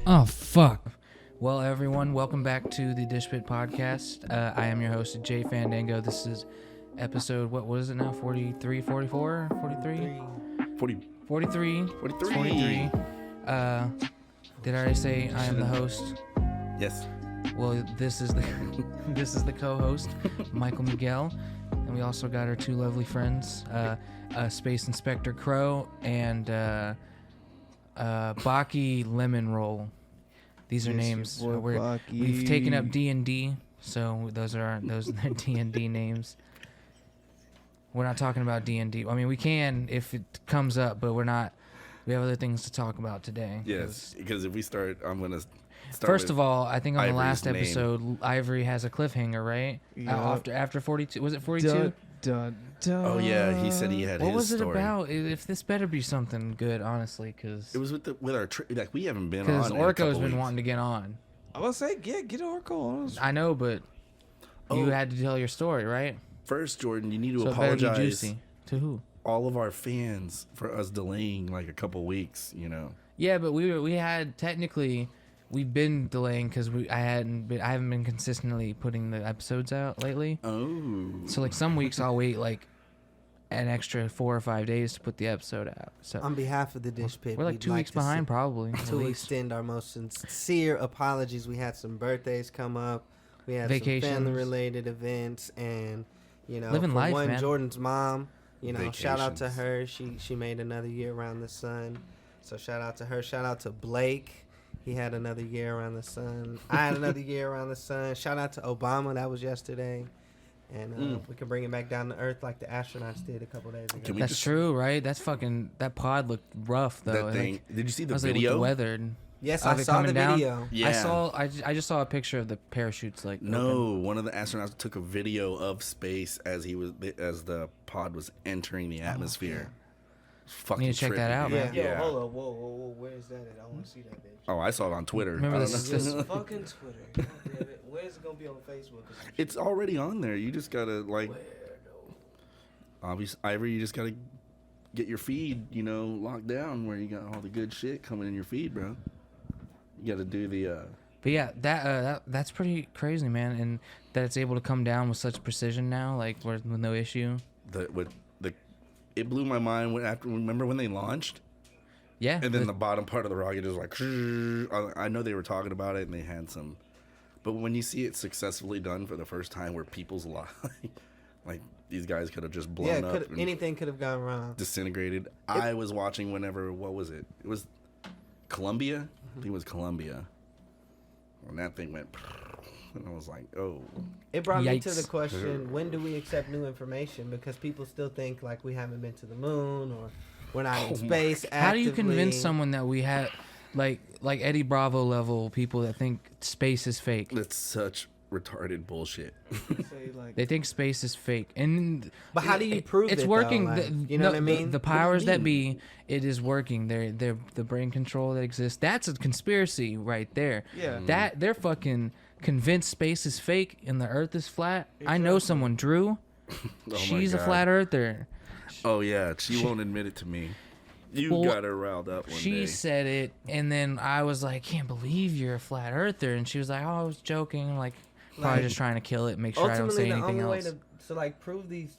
Oh, fuck. Well, everyone, welcome back to the Dish Pit Podcast. I am your host, Jay Fandango. This is episode, what is it now? 43, 44? 43? 43. 43. Did I already say I am the host? Yes. Well, this is the co-host, Michael Miguel. And we also got our two lovely friends, Space Inspector Crow and Baki Lemon Roll. These are names. We've taken up D&D, so those are their D&D names. We're not talking about D&D. I mean, we can if it comes up, but we're not. We have other things to talk about today. Yes, because if we start, I'm gonna start. First of all, I think on the last name. episode, Ivory has a cliffhanger, right? Yeah. After 42, was it 42? Oh yeah, he said he had What his was it story. about? If this better be something good, honestly, because It was with our like we haven't been on. Orko's been wanting to get on. I was say, get Orko. I know, but you had to tell your story, right? First, Jordan, you need to So it better be apologize juicy. To who? all of our fans for us delaying like a couple weeks. You know. Yeah, but we had technically we've been delaying because I haven't been consistently putting the episodes out lately. Oh. So like some weeks I'll wait like an extra 4 or 5 days to put the episode out. So On behalf of the Dish Pit, we're like we'd 2 weeks behind, probably. at To least. extend our most sincere apologies. We had some birthdays come up. We had Vacations. some family-related events, and Living for life, one, man. Jordan's mom. Shout out to Vacations. her. She made another year around the sun. So shout out to her. Shout out to Blake. He had another year around the sun. I had another year around the sun. Shout out to Obama. That was yesterday. And we can bring it back down to earth like the astronauts did a couple days ago. Can we That's just- true, right? That pod looked rough though. That thing. Did you see the I was like, with video? the weather. Yes, Of I it saw the coming down? video. Yeah. I just saw a picture of the parachutes like No, open. one of the astronauts took a video of space as the pod was entering the atmosphere. Fucking Need to check that trippy, out, dude. man. Yo, Yeah. hold up. Whoa. Where is that at? I want to see that bitch. Oh, I saw it on Twitter. Remember I don't this- know. this- Fucking Twitter. God damn it. Where is it going to be on Facebook? It's already on there. You just gotta like. Obviously, Ivory, you just gotta get your feed, locked down where you got all the good shit coming in your feed, bro. You gotta do the. But yeah, that's pretty crazy, man, and that it's able to come down with such precision now, like with no issue. It blew my mind remember when they launched, Yeah. and then the bottom part of the rocket is like. I know they were talking about it and they had some, but when you see it successfully done for the first time, where people's lives, like these guys could have just blown up. and Anything could have gone wrong. disintegrated. I was watching what was it? It was Columbia. I think it was Columbia. And that thing went, and I was like, oh. It brought me to Yikes. the question, when do we accept new information? Because people still think like we haven't been to the moon or we're not in space actively. How do you convince someone that we have, like Eddie Bravo level people that think space is fake? That's such retarded bullshit. They think space is fake, and But how do you prove it's it, working? though? Like, you know what I mean? The What do you powers that mean? be, it is working. They're the brain control that exists. That's a conspiracy right there. Yeah. That they're fucking convinced space is fake and the Earth is flat. I know someone, Drew. Oh my She's a God. flat earther. Oh yeah, she won't admit it to me. You Well, got her riled up one She day. said it, and then I was like, "Can't believe you're a flat earther," and she was like, "Oh, I was joking." Like, probably Like, just trying to kill it, make sure I don't say Ultimately, the anything only else. way to like prove these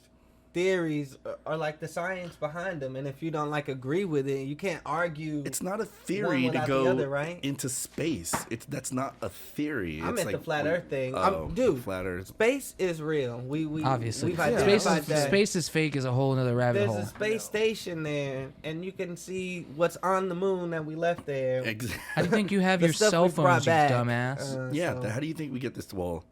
theories are like the science behind them, and if you don't like agree with it, you can't argue. It's not a one theory to without go the other, right? into space. That's not a theory. I It's meant like, the flat Earth thing. Oh, Dude, flat Earth. space is real. We Obviously, we've space identified is, that. space is fake is a whole other rabbit There's hole. a space station there, and you can see what's on the moon that we left there. How do you Exactly. think you have The your stuff cell we brought phones, you back. dumbass? Yeah. So- How do you think we get this? Well,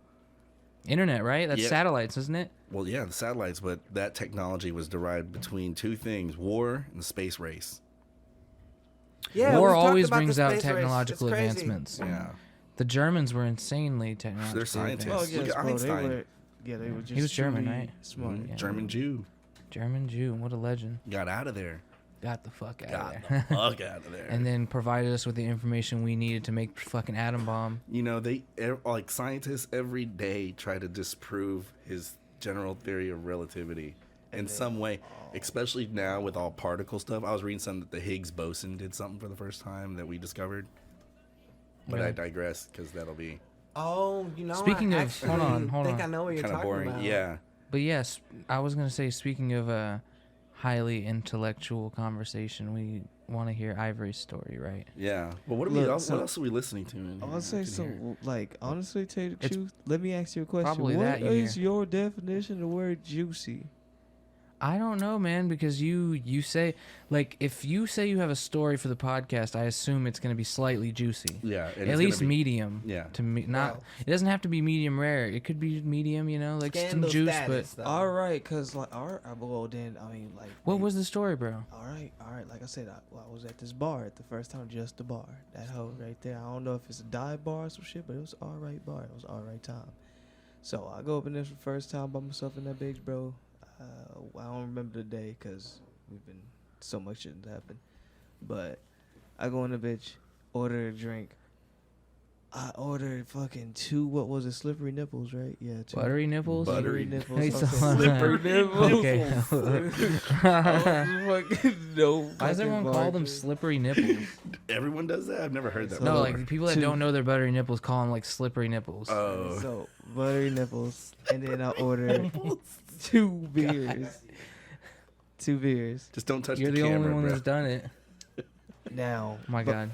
Internet, right? That's Yeah. satellites, isn't it? Well, yeah, the satellites, but that technology was derived between two things: war and the space race. yeah, War we've talked always about the brings out space race. technological It's crazy. advancements. Yeah, The Germans were insanely technologically They're scientists. advanced. Look at Einstein. They were just He was German, truly right? Smart. Mhm. Yeah. German Jew German Jew, what a legend. got out of there. Got the fuck out Got of the there. fuck out of there. And then provided us with the information we needed to make fucking atom bomb. Like scientists every day try to disprove his general theory of relativity in some way, especially now with all particle stuff. I was reading something that the Higgs boson did something for the first time that we discovered. But I digress because that'll be Oh, you know. Speaking I of, hold on. I know what you're kind of talking boring. about. Yeah. But yes, I was gonna say, speaking of highly intellectual conversation, we want to hear Ivory's story, right? Yeah. But what Look, what else are we listening to? I want to say so. here? Like, honestly, tell you the It's truth. Let me ask you a question. probably What that you is hear. your definition of the word juicy? I don't know, man, because you say, like, if you say you have a story for the podcast, I assume it's gonna be slightly juicy. Yeah. and At it's least gonna be- medium. Yeah. To me, not. Wow. It doesn't have to be medium rare. It could be medium, you know, like Scandal some juice. status, But though. All right, cause like, all right, well then, I mean, like, what was the story, bro? All right. Like I said, I was at this bar at the first time, just the bar. That hoe right there. I don't know if it's a dive bar or some shit, but it was all right bar. It was all right time. So I go up in there for the first time by myself in that bitch, bro. I don't remember the day because we've been so much shit has happened. But I go in the bitch, order a drink. I ordered fucking 2. What was it? Slippery nipples, right? Yeah, 2. Buttery nipples. Buttery nipples. Hey, I so- said slippery nipples. Okay. No. Why does everyone call them slippery nipples? Everyone does that. I've never heard that. No, before. like people that 2. don't know their buttery nipples call them like slippery nipples. Oh. So buttery nipples, and then I ordered 2 beers. 2 beers. Just don't touch You're the the camera, only one bro. that's done it. Now, Oh my but God.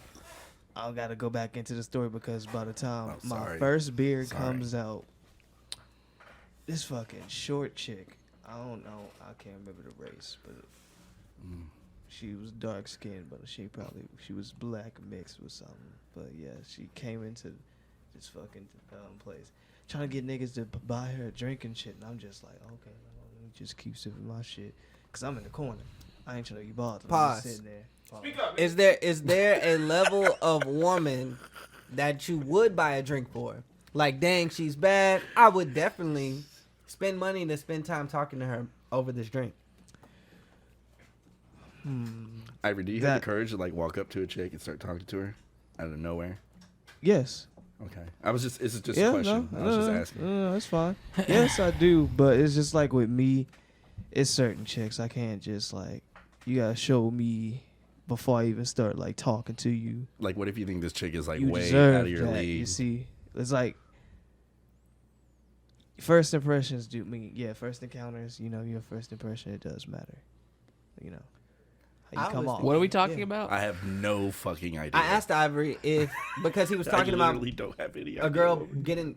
I gotta go back into the story because by the time Oh, my sorry. first beer Sorry. comes out, this fucking short chick, I don't know, I can't remember the race, but she was dark skinned, but she was black mixed with something. But yeah, she came into this fucking place trying to get niggas to buy her a drink and shit, and I'm just like, okay, let me just keep sipping my shit, cause I'm in the corner. I ain't trying to get bothered. I'm Pause. just sitting there. Pause. Is there a level of woman that you would buy a drink for? Like, dang, she's bad. I would definitely spend money to spend time talking to her over this drink. Ivory, do you have the courage to like walk up to a chick and start talking to her out of nowhere? Yes. Okay. This is just a question. I was just asking. No, it's fine. Yes, I do, but it's just like with me, it's certain chicks I can't just like. You gotta show me before I even start like talking to you. Like, what if you think this chick is like You way deserve out of your that. league? You see, it's like first impressions do mean first encounters. You know, your first impression, it does matter. You know, how I you come always off. What are we talking Yeah. about? I have no fucking idea. I asked Ivory if, because he was talking I about literally don't have any idea. a girl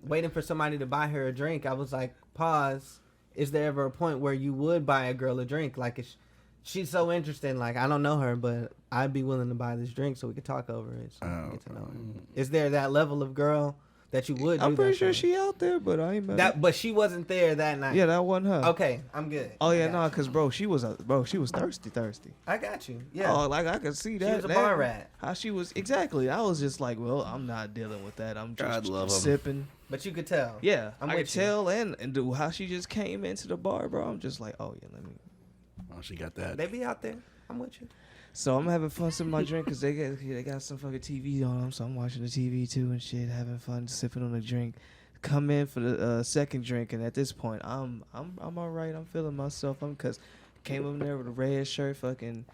waiting for somebody to buy her a drink. I was like, pause. Is there ever a point where you would buy a girl a drink? Like, if she's so interesting. Like, I don't know her, but I'd be willing to buy this drink so we could talk over it. So I can get to know her. Is there that level of girl that you would? I'm do pretty that sure for? she out there, but I ain't met her. That, but she wasn't there that night. Yeah, that wasn't her. Okay, I'm good. Oh I yeah, got no, you. cause she was thirsty. I got you. Yeah. Oh, like I could see that. She was a now. bar rat. How she was exactly. I was just like, well, I'm not dealing with that. I'm God just love 'em. sipping. But you could tell. Yeah, I'm I could with you. tell and do how she just came into the bar, bro. I'm just like, oh yeah, let me. Oh, she got that. They be out there. I'm with you. So I'm having fun sipping my drink because they got some fucking TV on them. So I'm watching the TV too and shit, having fun sipping on the drink. Come in for the second drink, and at this point, I'm all right. I'm feeling myself. Cause came up there with a red shirt, fucking.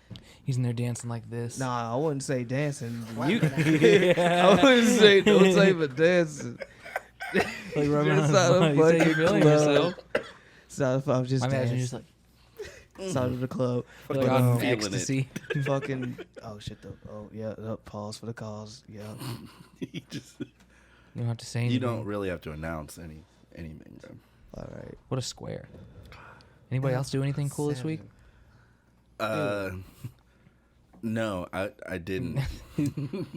He's in there dancing like this. Nah, I wouldn't say dancing. Wow. You, I wouldn't say no type of dancing. Like, Just rubbing on out of you say you're fucking feeling club. yourself. So I'm just I imagine dancing. you're just like, Side of the club. you're like But, on feeling it. ecstasy. fucking. Oh shit. Pause for the cause. Yeah. You just- You don't have to say anything. you don't really have to announce anything, bro. All right. What a square. Anybody else do anything cool this week? No, I didn't.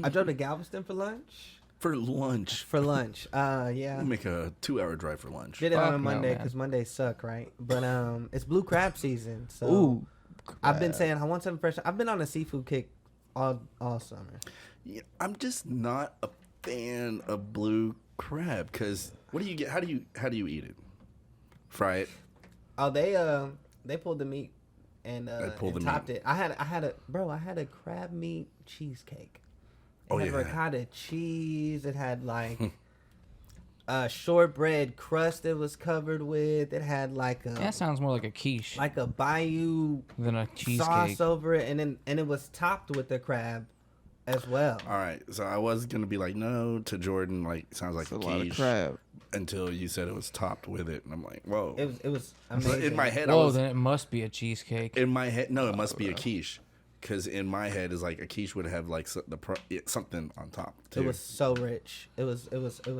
I drove to Galveston for lunch. For lunch. For lunch. Yeah. We'll make a 2-hour drive for lunch. Did it on Fuck a no, Monday man. because Mondays suck, right? But it's blue crab season, so Ooh. I've been saying I want something fresh. I've been on a seafood kick all summer. Yeah, I'm just not a fan of blue crab because what do you get? How do you eat it? Fry it. Oh, they pulled the meat and pulled and the topped it. I had a crab meat cheesecake. It Oh, had yeah. ricotta cheese. It had like shortbread crust it was covered with. It had like That sounds more like a quiche like a bayou than a cheesecake. sauce over it, and it was topped with the crab as well. All right, so I was gonna be like no to Jordan. Like sounds like It's a a lot of quiche crab. until you said it was topped with it, and I'm like, whoa. It was So amazing. in my head, I Whoa, was then it must be a cheesecake. in my head. No, it must be a quiche, because in my head is like a quiche would have like something on top too. It was so rich. It was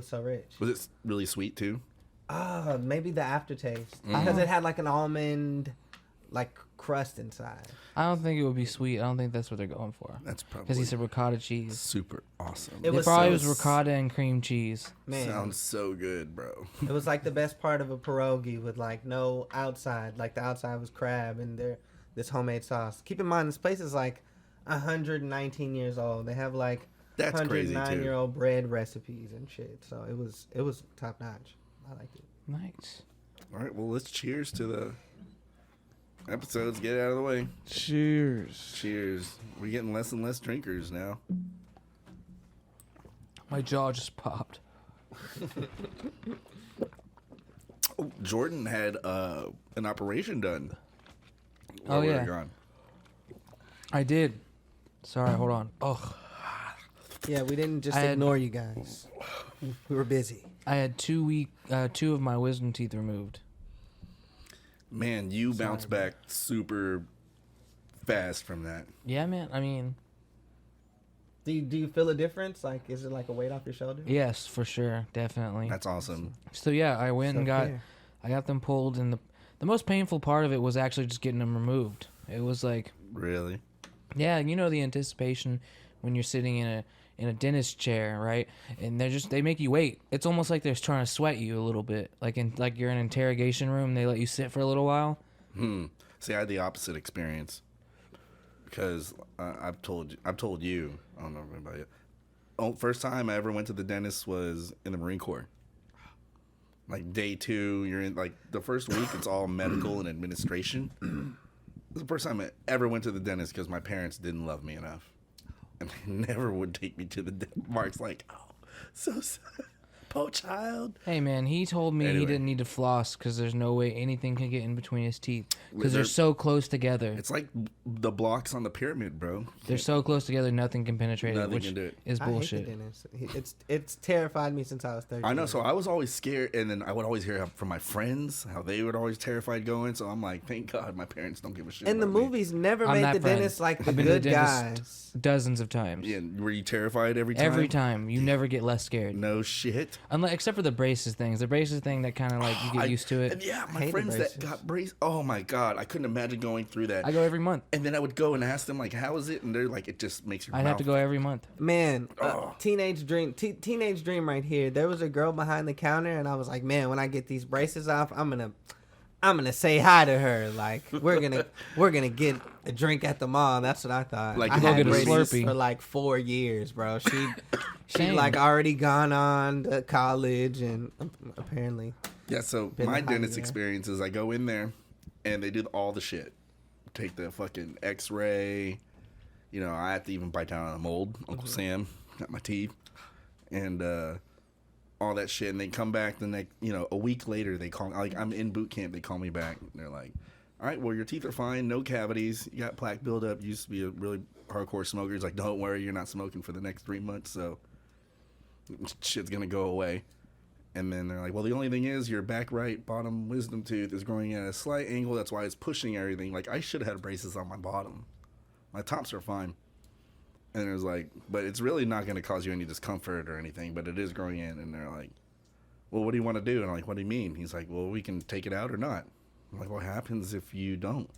so rich. Was it really sweet too? Maybe the aftertaste because it had like an almond like crust inside. I don't think it would be sweet. I don't think that's what they're going for. That's probably Because he said ricotta cheese. super awesome. It It probably was ricotta and cream cheese. Man, Sounds so good, bro. it was like the best part of a pierogi with like no outside. Like the outside was crab and this homemade sauce. Keep in mind this place is like 119 years old. They have like That's crazy too. 109-year-old bread recipes and shit. So it was top notch. I liked it. Nice. All right, well, let's cheers to the episodes. Get out of the way. Cheers. Cheers. We're getting less and less drinkers now. My jaw just popped. Oh, Jordan had an operation done. Oh, we were yeah. gone. I did. Sorry, hold on. Oh, Yeah, we didn't just I had- ignore you guys. We were busy. I had 2 of my wisdom teeth removed. Man, you Sorry, bounced bro. back super fast from that. Yeah, man. I mean, Do you feel a difference? Like, is it like a weight off your shoulder? yes, for sure, definitely. That's awesome. So yeah, I went and got, Self-care. I got them pulled, and the most painful part of it was actually just getting them removed. It was like, Really? yeah, you know the anticipation when you're sitting in a dentist chair, right? And they make you wait. It's almost like they're trying to sweat you a little bit, like you're in an interrogation room. They let you sit for a little while. See, I had the opposite experience because I've told you. I don't know about it. Oh, first time I ever went to the dentist was in the Marine Corps. Like day 2, you're in like the first week. It's all medical and administration. This is the first time I ever went to the dentist because my parents didn't love me enough, and they never would take me to the dentist. Mark's like, oh, so sad. Poor child. Hey man, he told me he Anyway. didn't need to floss because there's no way anything can get in between his teeth because They're- they're so close together. It's like the blocks on the pyramid, bro. They're so close together, nothing can penetrate it, Nothing which can do it. is I hate the bullshit. dentist. It's terrified me since I was 13. I know, so I was always scared, and then I would always hear from my friends how they were always terrified going. So I'm like, thank God my parents don't give a shit. And the about me. movies never I'm made that the friend. dentist like the I've been to the good dentist guys. Dozens of times. Yeah, were you terrified every time? Every time. You never get less scared. No shit. Unless, except for the braces things. The braces thing that kind of like you get used to And it. yeah, I my hate the friends that braces. got braces. Oh my God, I couldn't imagine going through that. I go every month. And then I would go and ask them like, how is it? And they're like, it just makes your I'd mouth. have to go every month. Man, Oh. teenage dream right here. There was a girl behind the counter, and I was like, man, when I get these braces off, I'm gonna say hi to her. Like we're gonna get a drink at the mall. That's what I thought. Like, I go had get a braces Slurpee. for like 4 years, bro. She Same. like already gone on to college and apparently. Yeah, so Been my hiding dentist there. experience is I go in there and they do all the shit. Take the fucking x-ray. You know, I have to even bite down on a mold. Uncle Sam got my teeth. And all that shit. And they come back the next, a week later, they call me. Like, I'm in boot camp. They call me back. And they're like, all right, well, your teeth are fine. No cavities. You got plaque buildup. You used to be a really hardcore smoker. He's like, don't worry. You're not smoking for the next 3 months. So shit's going to go away. And then they're like, well, the only thing is your back right bottom wisdom tooth is growing at a slight angle. That's why it's pushing everything. Like, I should have had braces on my bottom. My tops are fine. And it was like, but it's really not going to cause you any discomfort or anything, but it is growing in. And they're like, well, what do you want to do? And I'm like, what do you mean? He's like, well, we can take it out or not. I'm like, what happens if you don't?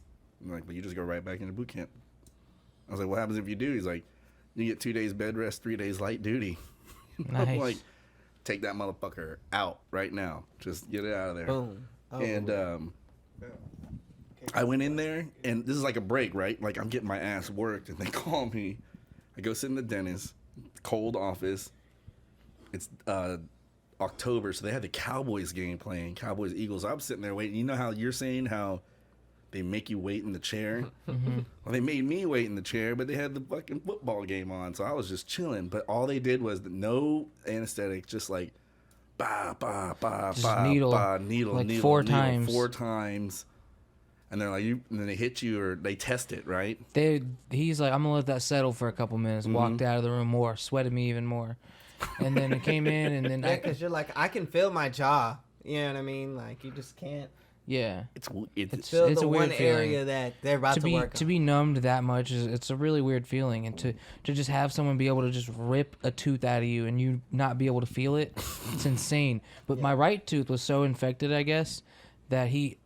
I'm like, well, you just go right back into boot camp. I was like, what happens if you do? He's like, you get 2 days bed rest, 3 days light duty. Nice. I'm like, take that motherfucker out right now. Just get it out of there. Boom. Oh. And I went in there, and this is like a break, right? Like, I'm getting my ass worked, and they call me. I go sit in the dentist, cold office. It's October, so they had the Cowboys game playing, Cowboys-Eagles. I'm sitting there waiting. You know how you're saying how they make you wait in the chair? Mm-hmm. Well, they made me wait in the chair, but they had the fucking football game on, so I was just chilling. But all they did was no anesthetic, just like, bah, bah, bah, Just bah, needle, bah, needle, like needle, 4 needle, times. 4 times. And they're like, and then they hit you or they test it, right? He's like, I'm gonna let that settle for a couple minutes. Walked out of the room more, sweated me even more, and then it came in, and then because you're like, I can feel my jaw. You know what I mean? Like you just can't. Yeah, It's feel it's the a weird one area feeling. that they're about to work on. To be numbed that much it's a really weird feeling, and to just have someone be able to just rip a tooth out of you and you not be able to feel it, it's insane. But my right tooth was so infected, I guess, that he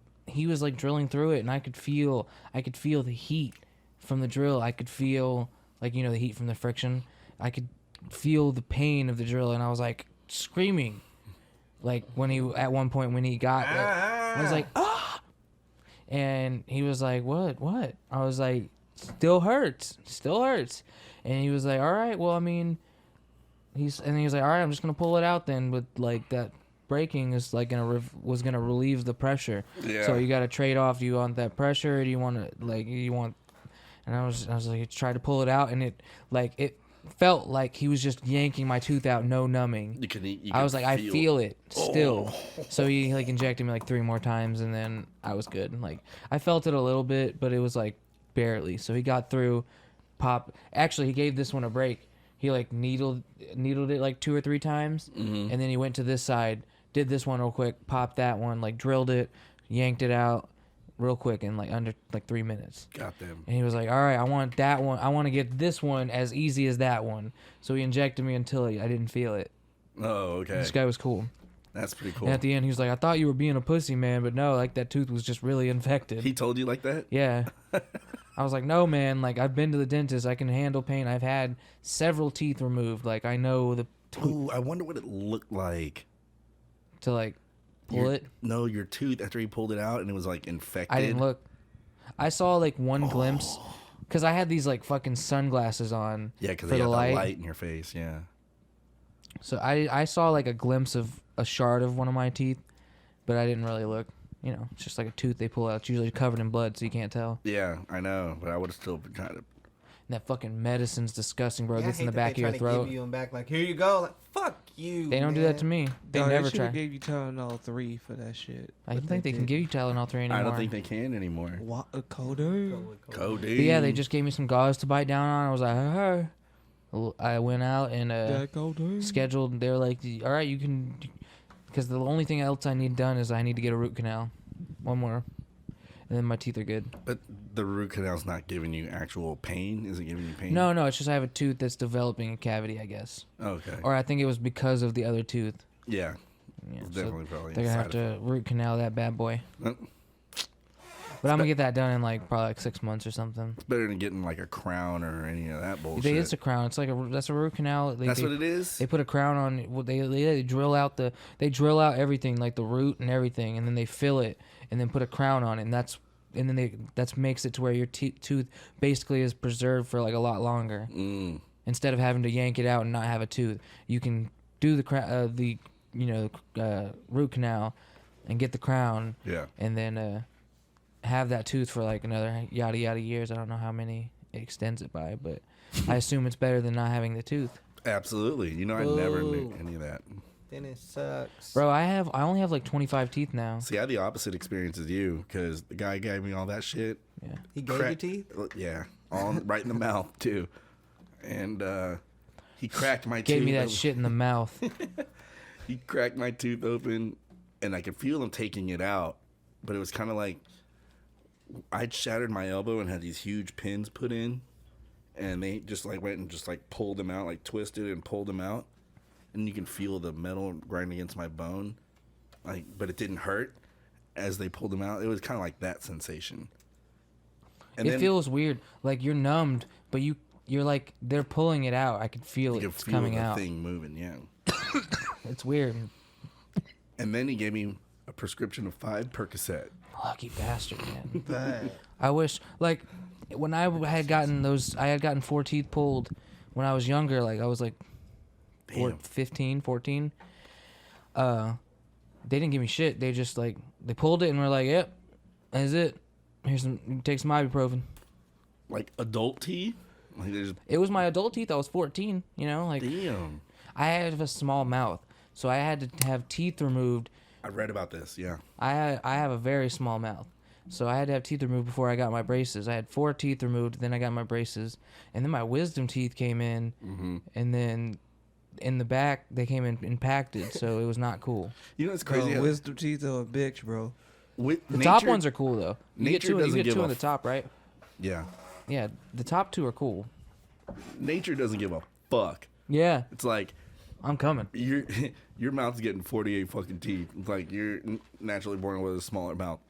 was like drilling through it, and I could feel the heat from the drill. I could feel like, you know, the heat from the friction. I could feel the pain of the drill, and I was like screaming. Like at one point when he got it, I was like, ah, and he was like, what? I was like, still hurts, and he was like, all right, well, I mean, he was like, all right, I'm just gonna pull it out then, but like that breaking is like was gonna relieve the pressure. Yeah. So you got to trade off. Do you want that pressure? Or do you want to And I was like, try to pull it out, and it felt like he was just yanking my tooth out, no numbing. I was like, I feel it still. So he like injected me like 3 more times, and then I was good. Like I felt it a little bit, but it was like barely. So he got through. Actually, he gave this one a break. He like needled it like 2 or 3 times, and then he went to this side, did this one real quick, popped that one, like drilled it, yanked it out real quick in like under like 3 minutes. Got them. And he was like, all right, I want that one. I want to get this one as easy as that one. So he injected me until I didn't feel it. Oh, okay. This guy was cool. That's pretty cool. And at the end, he was like, I thought you were being a pussy, man, but no, like that tooth was just really infected. He told you like that? Yeah. I was like, no, man, like I've been to the dentist. I can handle pain. I've had several teeth removed. Like I know the... Ooh, I wonder what it looked like. To like pull it? No, your tooth after he pulled it out and it was like infected. I didn't look. I saw like one glimpse because I had these like fucking sunglasses on. Yeah, because they got the light in your face. Yeah. So I saw like a glimpse of a shard of one of my teeth, but I didn't really look. You know, it's just like a tooth they pull out. It's usually covered in blood, so you can't tell. Yeah, I know, but I would have still been trying to. And that fucking medicine's disgusting, bro. It gets in the I back of your throat. Give you them back, like, here you go. Like, fuck you. They don't do that to me. They never try. They gave you Tylenol 3 for that shit. I don't think they can give you Tylenol 3 anymore. I don't think they can anymore. What a codeine. Codeine. But yeah, they just gave me some gauze to bite down on. I was like, hey. I went out and scheduled. They were like, all right, you can, because the only thing else I need done is I need to get a root canal, one more, and then my teeth are good. But the root canal's not giving you actual pain. Is it giving you pain? No, it's just I have a tooth that's developing a cavity, I guess. Okay. Or I think it was because of the other tooth. Yeah. Yeah, Definitely, probably. They're gonna have to root canal that bad boy. But I'm gonna get that done in like probably like 6 months or something. It's better than getting like a crown or any of that bullshit. It's a crown. It's like that's a root canal. That's what it is. They put a crown on. Well, they drill out everything, like the root and everything, and then they fill it and then put a crown on it, and that makes it to where your tooth basically is preserved for like a lot longer. Instead of having to yank it out and not have a tooth, you can do the root canal and get the crown. Yeah. And then have that tooth for like another yada yada years. I don't know how many it extends it by, but I assume it's better than not having the tooth. Absolutely. You know, I never knew any of that. Then it sucks. Bro, I only have like 25 teeth now. See, I had the opposite experience as you, because the guy gave me all that shit. Yeah. He gave you teeth? Yeah. Right in the mouth, too. And he cracked my tooth. Gave me that shit in the mouth. He cracked my tooth open, and I could feel him taking it out. But it was kind of like I'd shattered my elbow and had these huge pins put in. And they just like went and just like pulled them out, like twisted and pulled them out. And you can feel the metal grinding against my bone. But it didn't hurt as they pulled them out. It was kind of like that sensation. And it feels weird. Like you're numbed, but you're like, they're pulling it out. I can feel it. It's coming out. The thing moving, yeah. It's weird. And then he gave me a prescription of 5 Percocet. Lucky bastard, man. I wish, like, when I had gotten 4 teeth pulled when I was younger, like, I was like 15, 14. They didn't give me shit. They just, like, they pulled it and were like, yep, that's it. Take some ibuprofen. Like adult teeth? Like it was my adult teeth. I was 14, you know? Like, damn. I have a small mouth, so I had to have teeth removed. I read about this, yeah. I have a very small mouth, So I had to have teeth removed before I got my braces. I had 4 teeth removed, then I got my braces, and then my wisdom teeth came in, and then in the back they came in impacted, so it was not cool. You know what's crazy? Bro, wisdom teeth are a bitch, bro. The top ones are cool though. You get two on the top, right? Yeah. Yeah, the top 2 are cool. Nature doesn't give a fuck. Yeah. It's like, I'm coming. Your mouth's getting 48 fucking teeth. It's like you're naturally born with a smaller mouth.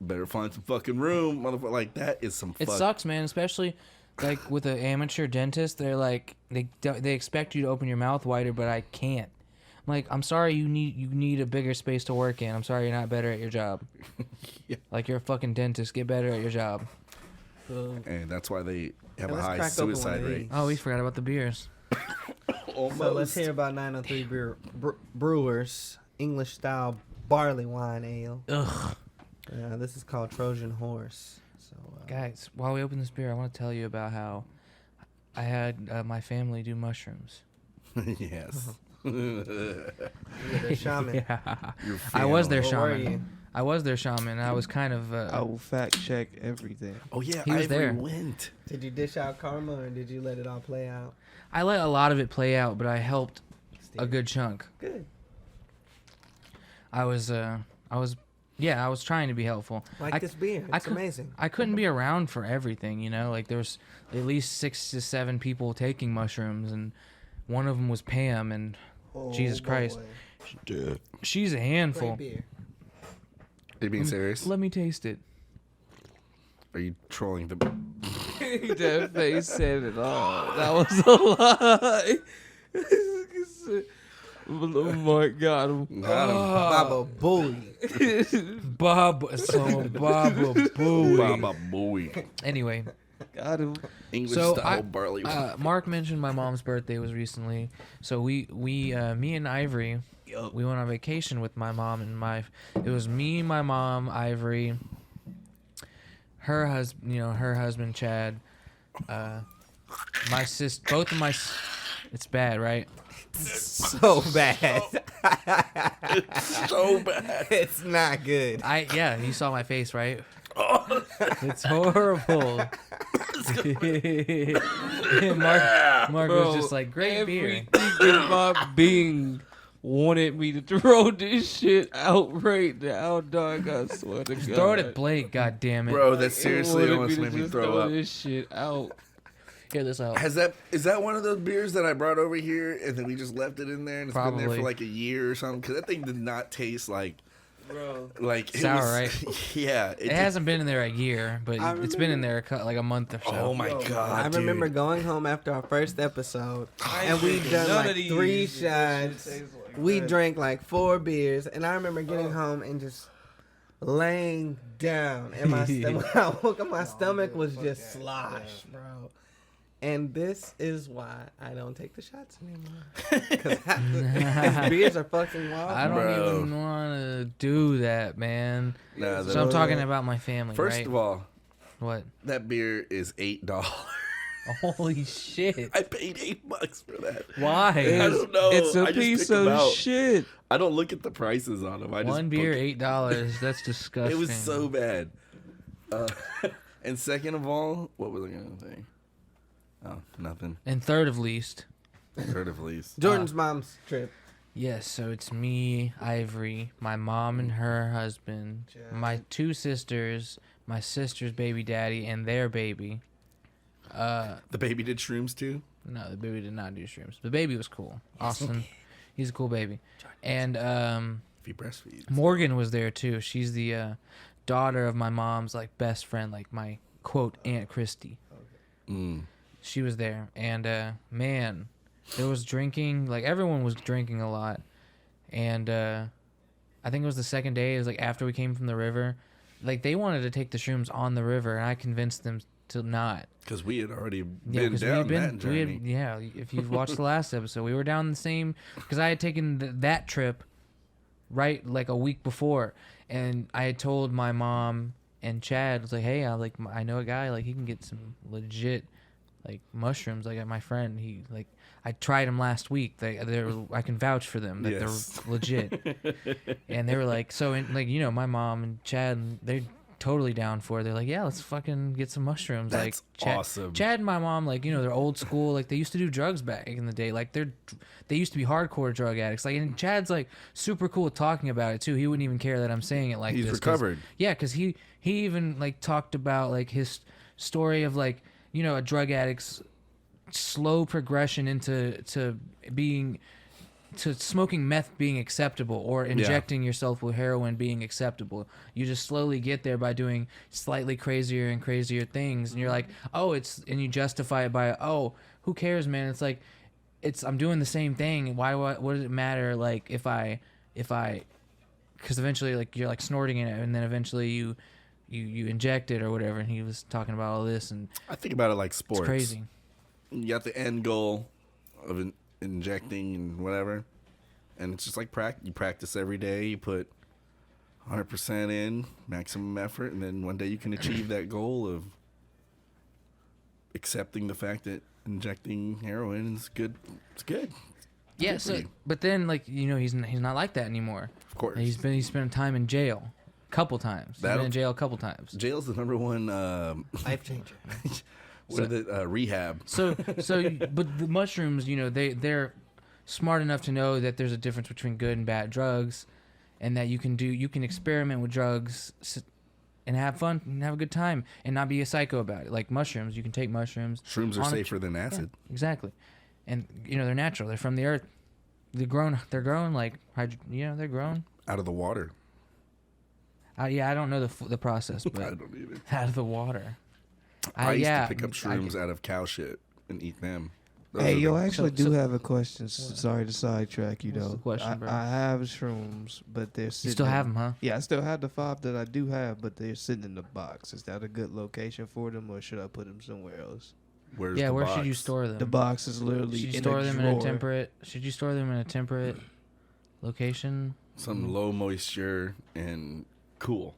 Better find some fucking room, motherfucker. Like, that is some It sucks, man, especially like with an amateur dentist. They're like, they expect you to open your mouth wider, but I can't. I'm like, I'm sorry, you need a bigger space to work in. I'm sorry you're not better at your job. Yeah. Like, you're a fucking dentist. Get better at your job. And that's why they have a let's high crack open suicide one of rate. these. Oh, we forgot about the beers. So let's hear about 903 Brewers English style barley wine ale. Ugh. This is called Trojan Horse. So Guys, while we open this beer, I want to tell you about how I had my family do mushrooms. Yes. you're the shaman. Yeah. Your I was their What were shaman. you? I was their shaman. I was kind of. I will fact check everything. Oh, yeah. He was Ivory there. went. Did you dish out karma or did you let it all play out? I let a lot of it play out, but I helped a good chunk. Good. I was trying to be helpful. Like this beer. It's amazing. I couldn't be around for everything, you know. Like there's at least 6 to 7 people taking mushrooms, and one of them was Pam, and Jesus Christ, she's a handful. Great beer. Are you being serious? Let me taste it. Are you trolling the... That face said it all. That was a lie. Oh my God. Baba Booey. Baba Booey. Baba Booey. Anyway, Got him. English So style barley wine. Mark mentioned my mom's birthday was recently, so me and Ivory, we went on vacation with my mom and it was me, my mom, Ivory, her husband Chad, my sis, both of my, it's bad, right? So bad. So bad. It's not good. You saw my face, right? It's horrible. Mark was just like, great beer. Everything in my being wanted me to throw this shit out right now, dog. I swear to God. Throw it at Blake, God damn it. Bro, that seriously Wanted almost to made me just throw up. this shit out. Hear this out. Is that one of those beers that I brought over here and then we just left it in there and it's been there Probably. for like a year or something? Because that thing did not taste like it Sour, was, right? Yeah. It hasn't been in there a year, but it's been in there like a month or so. Oh my God! I remember dude. going home after our first episode, and we done like 3 shots. We drank like 4 beers, and I remember getting home and just laying down, and my stomach, I woke up, my stomach was just slosh, bro. And this is why I don't take the shots anymore. Because these beers are fucking wild. I don't Bro. even want to do that, man. Nah, So I'm talking about my family, First right? of all, What? that beer is $8. Holy shit. I paid $8 for that. Why? I don't know. It's a I just piece picked 'em of out. shit. I don't look at the prices on them. I just One beer, book- $8. That's disgusting. It was so bad. And second of all, what was I gonna say? Oh, nothing. And third of least, Third of least. Jordan's mom's trip. yes, so it's me, Ivory, my mom and her husband, my 2 sisters, my sister's baby daddy, and their baby. The baby did shrooms too. No, the baby did not do shrooms. The baby was cool. Austin. He's a cool baby. And If he breastfeeds. Morgan was there too. She's the daughter of my mom's like best friend, like my quote Aunt Christy. Mm. She was there, and man, there was drinking. Like everyone was drinking a lot, and I think it was the second day. It was like after we came from the river. Like they wanted to take the shrooms on the river, and I convinced them to not. Because we had already Yeah, been because down that journey. if you've watched the last episode, we were down the same. Because I had taken that trip, right, like a week before, and I had told my mom and Chad, I was like, hey, I know a guy, like he can get some legit, like mushrooms. Like my friend, I tried them last week. I can vouch for them that Yes. they're legit. And they were like, my mom and Chad, totally down for it. They're like, yeah, let's fucking get some mushrooms. That's like awesome. Chad and my mom, like, you know, they're old school. Like, they used to do drugs back in the day. Like, they used to be hardcore drug addicts. Like, and Chad's like super cool talking about it too. He wouldn't even care that I'm saying it like He's this. recovered. Yeah, because he even like talked about like his story of like, you know, a drug addict's slow progression into smoking meth being acceptable, or injecting yourself with heroin being acceptable. You just slowly get there by doing slightly crazier and crazier things, and you're like, oh, and you justify it by, oh, who cares, man? It's like, I'm doing the same thing. What does it matter? Like if I, because eventually like you're like snorting it, and then eventually you inject it or whatever. And he was talking about all this, and I think about it like sports. It's crazy. You got the end goal of injecting and whatever, and it's just like you practice every day. You put 100% in, maximum effort, and then one day you can achieve that goal of accepting the fact that injecting heroin is good. It's good. Yeah. So, but then, like, you know, he's not like that anymore. Of course, he's spent time in jail a couple times. He's been in jail a couple times. Jail's the number one life changer. Rehab. So, but the mushrooms, you know, they're smart enough to know that there's a difference between good and bad drugs, and that you can experiment with drugs and have fun and have a good time and not be a psycho about it. Like mushrooms, you can take mushrooms. Shrooms are safer than acid. Yeah, exactly, and you know they're natural. They're from the earth. They're grown like they're grown out of the water. Yeah, I don't know the process, but I don't either. Out of the water. I used to pick up shrooms out of cow shit and eat them. Hey, yo, I actually do have a question. Sorry to sidetrack you, though. The question, bro? I have shrooms, but they're sitting. You still have them, huh? Yeah, I still have the 5 that I do have, but they're sitting in the box. Is that a good location for them, or should I put them somewhere else? Where should you store them? The box is literally Should you in store a them drawer. in a temperate? Should you store them in a temperate location? Some low moisture and cool.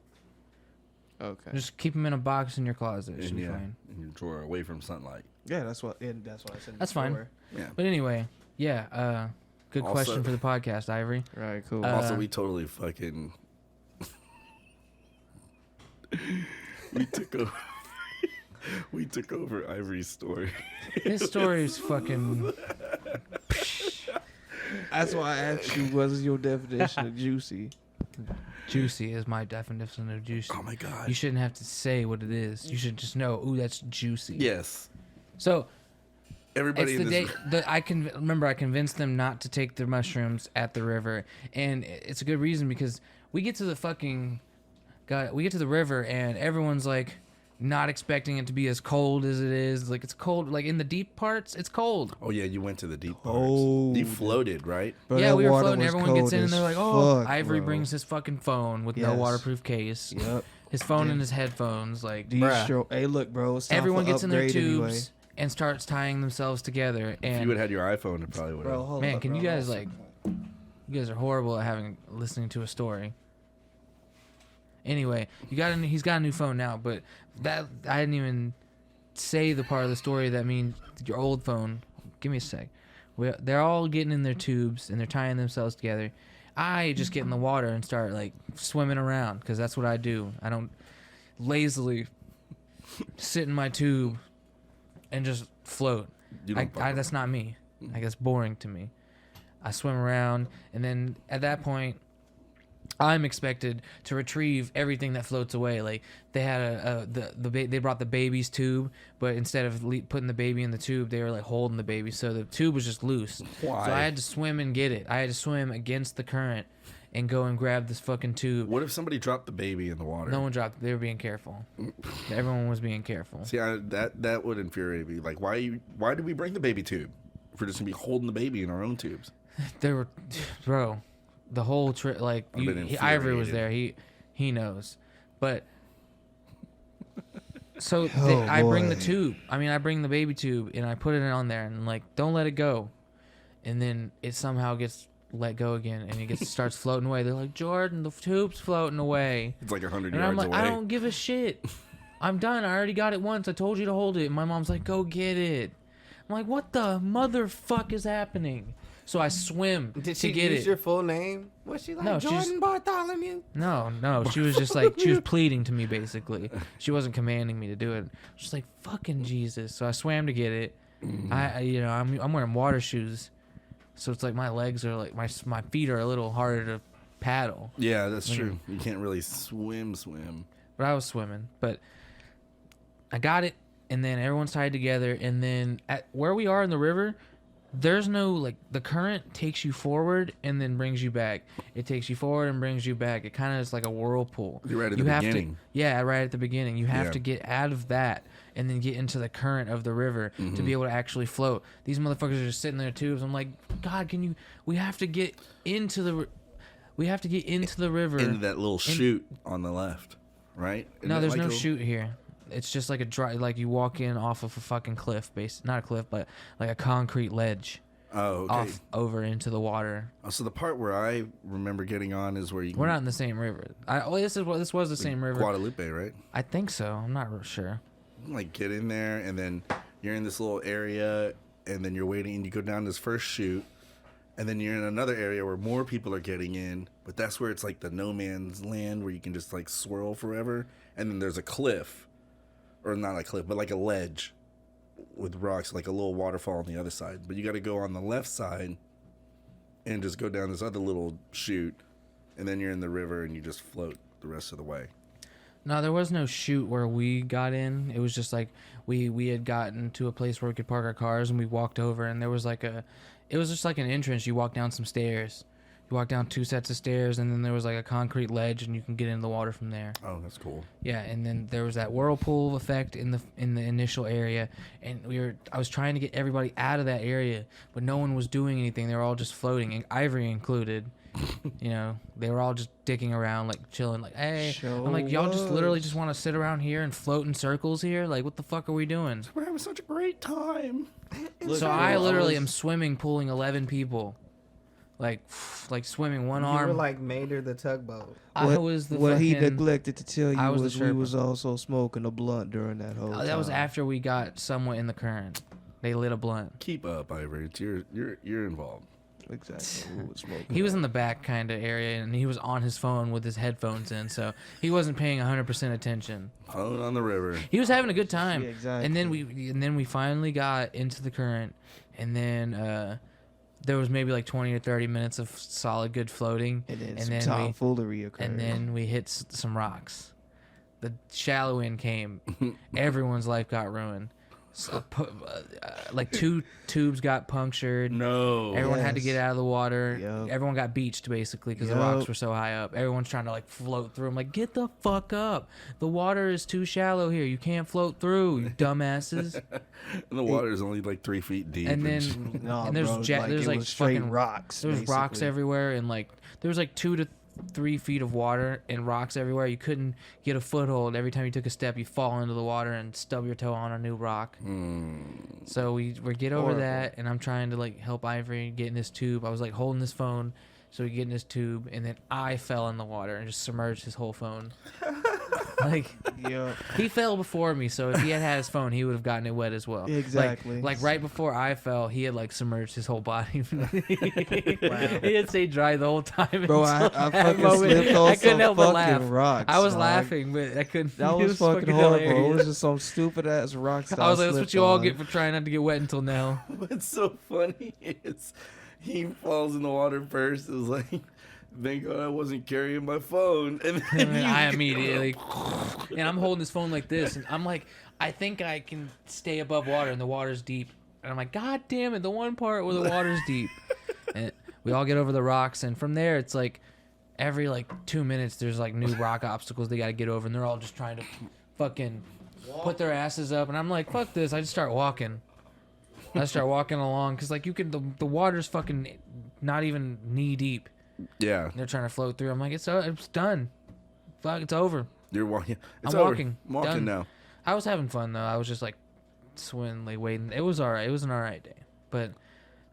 Okay. Just keep them in a box in your closet. It should be fine. In your drawer, away from sunlight. Yeah, that's why I said. That's fine. Drawer. Yeah. But anyway, yeah. Good question for the podcast, Ivory. Right. Cool. Also, we totally fucking we took over Ivory's story. His story is fucking. That's why I asked you, what is your definition of juicy? Juicy is my definition of juicy. Oh my god! You shouldn't have to say what it is. You should just know, ooh, that's juicy. Yes. So everybody. It's the day I convinced them not to take their mushrooms at the river, and it's a good reason because we get to the river and everyone's like not expecting it to be as cold as it is. Like it's cold. Like in the deep parts, it's cold. Oh yeah, you went to the deep parts. Oh, you floated, right? Bro, yeah, we were floating. was Everyone gets in and they're like, "Oh, fuck, Ivory bro. brings his fucking phone with no waterproof case. Yep. His phone and his headphones. Like, hey, look, bro. It's time everyone for gets in their upgrade tubes anyway. and starts tying themselves together. And If you would have had your iPhone, it probably would have. Bro, hold man, up, can bro. you guys like? You guys are horrible at listening to a story. Anyway, he's got a new phone now, but that I didn't even say the part of the story that means your old phone. Give me a sec. They're all getting in their tubes and they're tying themselves together. I just get in the water and start like swimming around because that's what I do. I don't lazily sit in my tube and just float. That's not me. Like that's boring to me. I swim around, and then at that point, I'm expected to retrieve everything that floats away. Like they had they brought the baby's tube, but instead of putting the baby in the tube, they were like holding the baby, so the tube was just loose. Why? So I had to swim and get it. I had to swim against the current and go and grab this fucking tube. What if somebody dropped the baby in the water? No one dropped it. They were being careful. Everyone was being careful. See, that would infuriate me. Like, why did we bring the baby tube? If we're just gonna be holding the baby in our own tubes. There were, bro, the whole trip. Like Ivory was there. He knows, but so I bring the tube. I bring the baby tube and I put it on there and like don't let it go, and then it somehow gets let go again and it starts floating away. They're like, Jordan, the tube's floating away. It's like 100 and yards I'm like, away. I don't give a shit. I'm done. I already got it once. I told you to hold it. And my mom's like, go get it. I'm like, what the motherfuck is happening? So I swim Did to she get use it. your full name? Was she like No, Jordan Bartholomew? No. She was just like, she was pleading to me, basically. She wasn't commanding me to do it. She's like, fucking Jesus. So I swam to get it. I'm wearing water shoes. So it's like my legs are like, my feet are a little harder to paddle. Yeah, that's true. You can't really swim. But I was swimming. But I got it, and then everyone's tied together, and then at where we are in the river, there's no, like, the current takes you forward and then brings you back. It takes you forward and brings you back. It kind of is like a whirlpool. You're right at the beginning. Right at the beginning. You have to get out of that and then get into the current of the river to be able to actually float. These motherfuckers are just sitting in their tubes. I'm like, God, we have to get into the river. Into that little chute on the left, right? No, there's no chute here. It's just like a dry, like you walk in off of a fucking cliff, not a cliff, but like a concrete ledge. Oh, okay. Off over into the water. Oh, so the part where I remember getting on is where you. We're not in the same river. This was the same river. Guadalupe, right? I think so. I'm not real sure. Like get in there, and then you're in this little area, and then you're waiting, and you go down this first chute, and then you're in another area where more people are getting in, but that's where it's like the no man's land where you can just like swirl forever, and then there's a cliff. Or not a cliff, but like a ledge with rocks, like a little waterfall on the other side. But you got to go on the left side and just go down this other little chute, and then you're in the river and you just float the rest of the way. No, there was no chute where we got in. It was just like we had gotten to a place where we could park our cars, and we walked over, and there was like it was just like an entrance. You walk down some stairs. You walk down 2 sets of stairs, and then there was like a concrete ledge, and you can get into the water from there. Oh, that's cool. Yeah, and then there was that whirlpool effect in the initial area, and I was trying to get everybody out of that area, but no one was doing anything. They were all just floating, and Ivory included. They were all just dicking around, like chilling, like, hey. I'm like, y'all just literally just want to sit around here and float in circles here? Like, what the fuck are we doing? We're having such a great time. So I literally am swimming, pulling 11 people. Like swimming one arm. You were like Mater the tugboat. What he neglected to tell you was we was also smoking a blunt during that whole time. That was after we got somewhat in the current. They lit a blunt. Keep up, Ivory. You're involved. Exactly. We was smoking. He was in the back kind of area, and he was on his phone with his headphones in, so he wasn't paying 100% attention. Phone on the river. He was having a good time. Yeah, exactly. And then we finally got into the current, and then there was maybe like 20 or 30 minutes of solid good floating, and then tomfoolery occurred. And then we hit some rocks. The shallow end came. Everyone's life got ruined. So, like 2 tubes got punctured. No. Everyone had to get out of the water. Yep. Everyone got beached basically because the rocks were so high up. Everyone's trying to like float through. I'm like, get the fuck up. The water is too shallow here. You can't float through, you dumbasses. And the water is only like 3 feet deep. And then there's like straight fucking rocks. There's basically. rocks everywhere, and like there was like 2 to 3 feet of water and rocks everywhere. You couldn't get a foothold. Every time you took a step, you fall into the water and stub your toe on a new rock. So we get over that, and I'm trying to like help Ivory get in this tube. I was like holding this phone so we get in this tube, and then I fell in the water and just submerged his whole phone. Like, he fell before me, so if he had his phone, he would have gotten it wet as well. Exactly. Like right before I fell, he had like submerged his whole body. He had stayed dry the whole time. Bro, I fucking slipped on some fucking rocks. I was dog. laughing, but I couldn't. That was fucking horrible. Hilarious. It was just some stupid ass rocks. I was like, that's what you all get for trying not to get wet until now. What's so funny is he falls in the water first. It was like, thank God I wasn't carrying my phone. And then I immediately, and I'm holding this phone like this, and I'm like, I think I can stay above water, and the water's deep. And I'm like, God damn it, the one part where the water's deep. And we all get over the rocks, and from there, it's like every like 2 minutes, there's like new rock obstacles they got to get over, and they're all just trying to fucking put their asses up. And I'm like, fuck this. I just start walking. I start walking along because like the water's fucking not even knee deep. Yeah. And they're trying to float through. I'm like, it's done. Fuck, it's over. You're walking. I'm walking. I'm walking Done. now. I was having fun though. I was just like swimming, waiting. It was alright. It was an alright day. But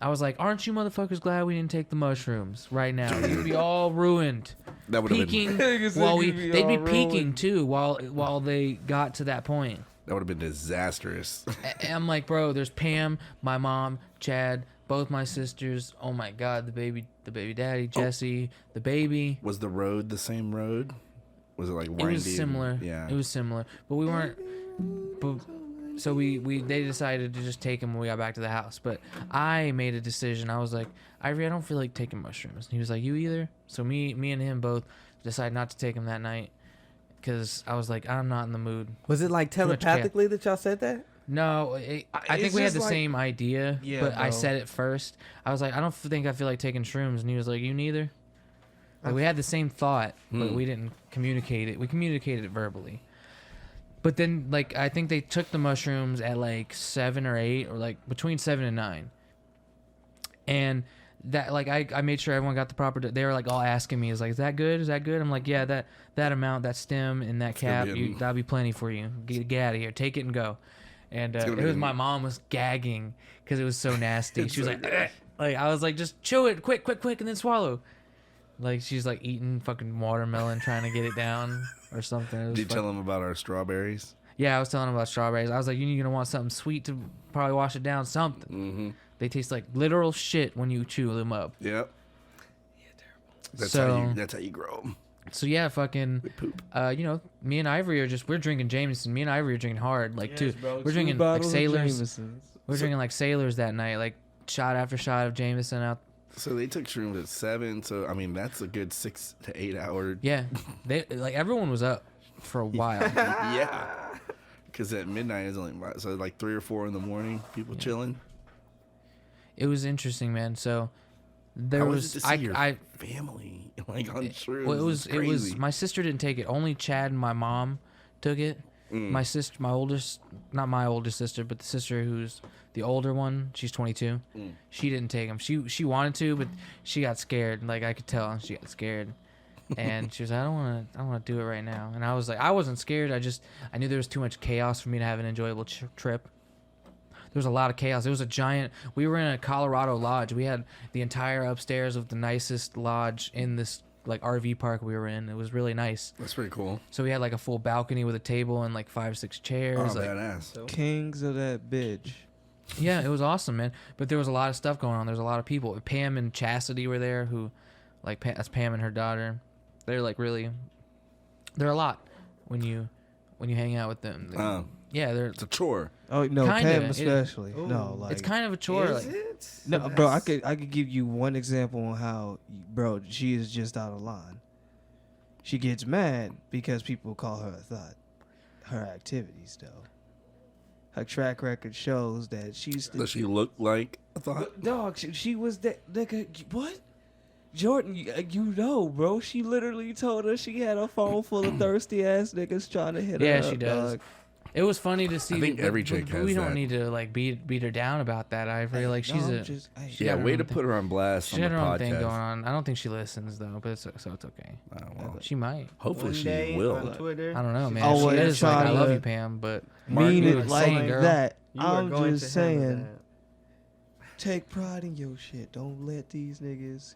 I was like, aren't you motherfuckers glad we didn't take the mushrooms right now? You'd be all ruined. That would have peeking been. they'd be peeking too while they got to that point. That would have been disastrous. And I'm like, bro, there's Pam, my mom, Chad, both my sisters. Oh my God, the baby daddy, Jesse, the baby. Was the road the same road? Was it like windy? It was similar. Yeah. It was similar, but we weren't. But, so they decided to just take him when we got back to the house. But I made a decision. I was like, Ivory, I don't feel like taking mushrooms. And he was like, you either? So me and him both decided not to take him that night because I was like, I'm not in the mood. Was it like telepathically that y'all said that? No, I think we had the same idea, but bro. I said it first. I was like, I don't think I feel like taking shrooms. And he was like, you neither? Like, we had the same thought, but we didn't communicate it. We communicated it verbally. But then, like, I think they took the mushrooms at, like, 7 or 8, or, like, between 7 and 9. And that, like, I made sure everyone got the proper... They were, like, all asking me, is like, is that good? Is that good? I'm like, yeah, that amount, that stem, and that cap, that'll be plenty for you. Get out of here. Take it and go. And it was my mom was gagging because it was so nasty. She was like, I was like, just chew it, quick, and then swallow. Like, she's, like, eating fucking watermelon, trying to get it down or something. Did you tell them about our strawberries? Yeah, I was telling them about strawberries. I was like, you're going to want something sweet to probably wash it down, something. Mm-hmm. They taste like literal shit when you chew them up. Yep. Yeah, terrible. That's how you grow them. So, yeah, fucking, poop. You know, me and Ivory are we're drinking Jameson. Me and Ivory are drinking hard. Like, Yes, bro, we're drinking, like, bottles of sailors. Jamesons. We're drinking, like, sailors that night. Like, shot after shot of Jameson out. So they took shrooms at 7. So I mean, that's a good 6 to 8 hour. Yeah, they like everyone was up for a while. Yeah, because at midnight is only so like 3 or 4 in the morning. People chilling. It was interesting, man. So there How was it to see your family like on shrooms. Well, it was my sister didn't take it. Only Chad and my mom took it. My sister, not my oldest sister, but the sister who's the older one, she's 22. She didn't take them. She wanted to, but she got scared. Like, I could tell she got scared. And she was like, I don't want to do it right now. And I was like, I wasn't scared. I knew there was too much chaos for me to have an enjoyable trip. There was a lot of chaos. It was a giant. We were in a Colorado lodge. We had the entire upstairs of the nicest lodge in this like RV park we were in. It was really nice. That's pretty cool. So we had like a full balcony with a table and like 5-6 chairs. Oh, like, badass. Kings of that bitch. Yeah, it was awesome, man. But there was a lot of stuff going on. There's a lot of people. Pam and Chastity were there, who, like, that's Pam and her daughter. They're like really, they're a lot when you hang out with them. Yeah, it's a chore. Oh no, kinda, Pam especially. No, like it's kind of a chore. Is like, it? no, bro. I could give you one example on how, bro, she is just out of line. She gets mad because people call her a thought. Her activities, though. Her track record shows that she's. Does she look like a thought? Dog, she was that. What? Jordan, you know, bro. She literally told us she had a phone full of thirsty ass niggas trying to hit her. Yeah, up, she does. dog. It was funny to see. I think every chick has we that. don't need to like beat her down about that. Ivory, like she's She way to put her on blast she on had the her own podcast. thing going on. I don't think she listens though, but so it's okay. Oh, well. She might. Hopefully One she day will. on Twitter. I don't know, man. Oh, She well, is like, I trying love to you, Pam, but Mean you it were like saying, girl. that. You are I'm going just to handle saying. that. Take pride in your shit. Don't let these niggas,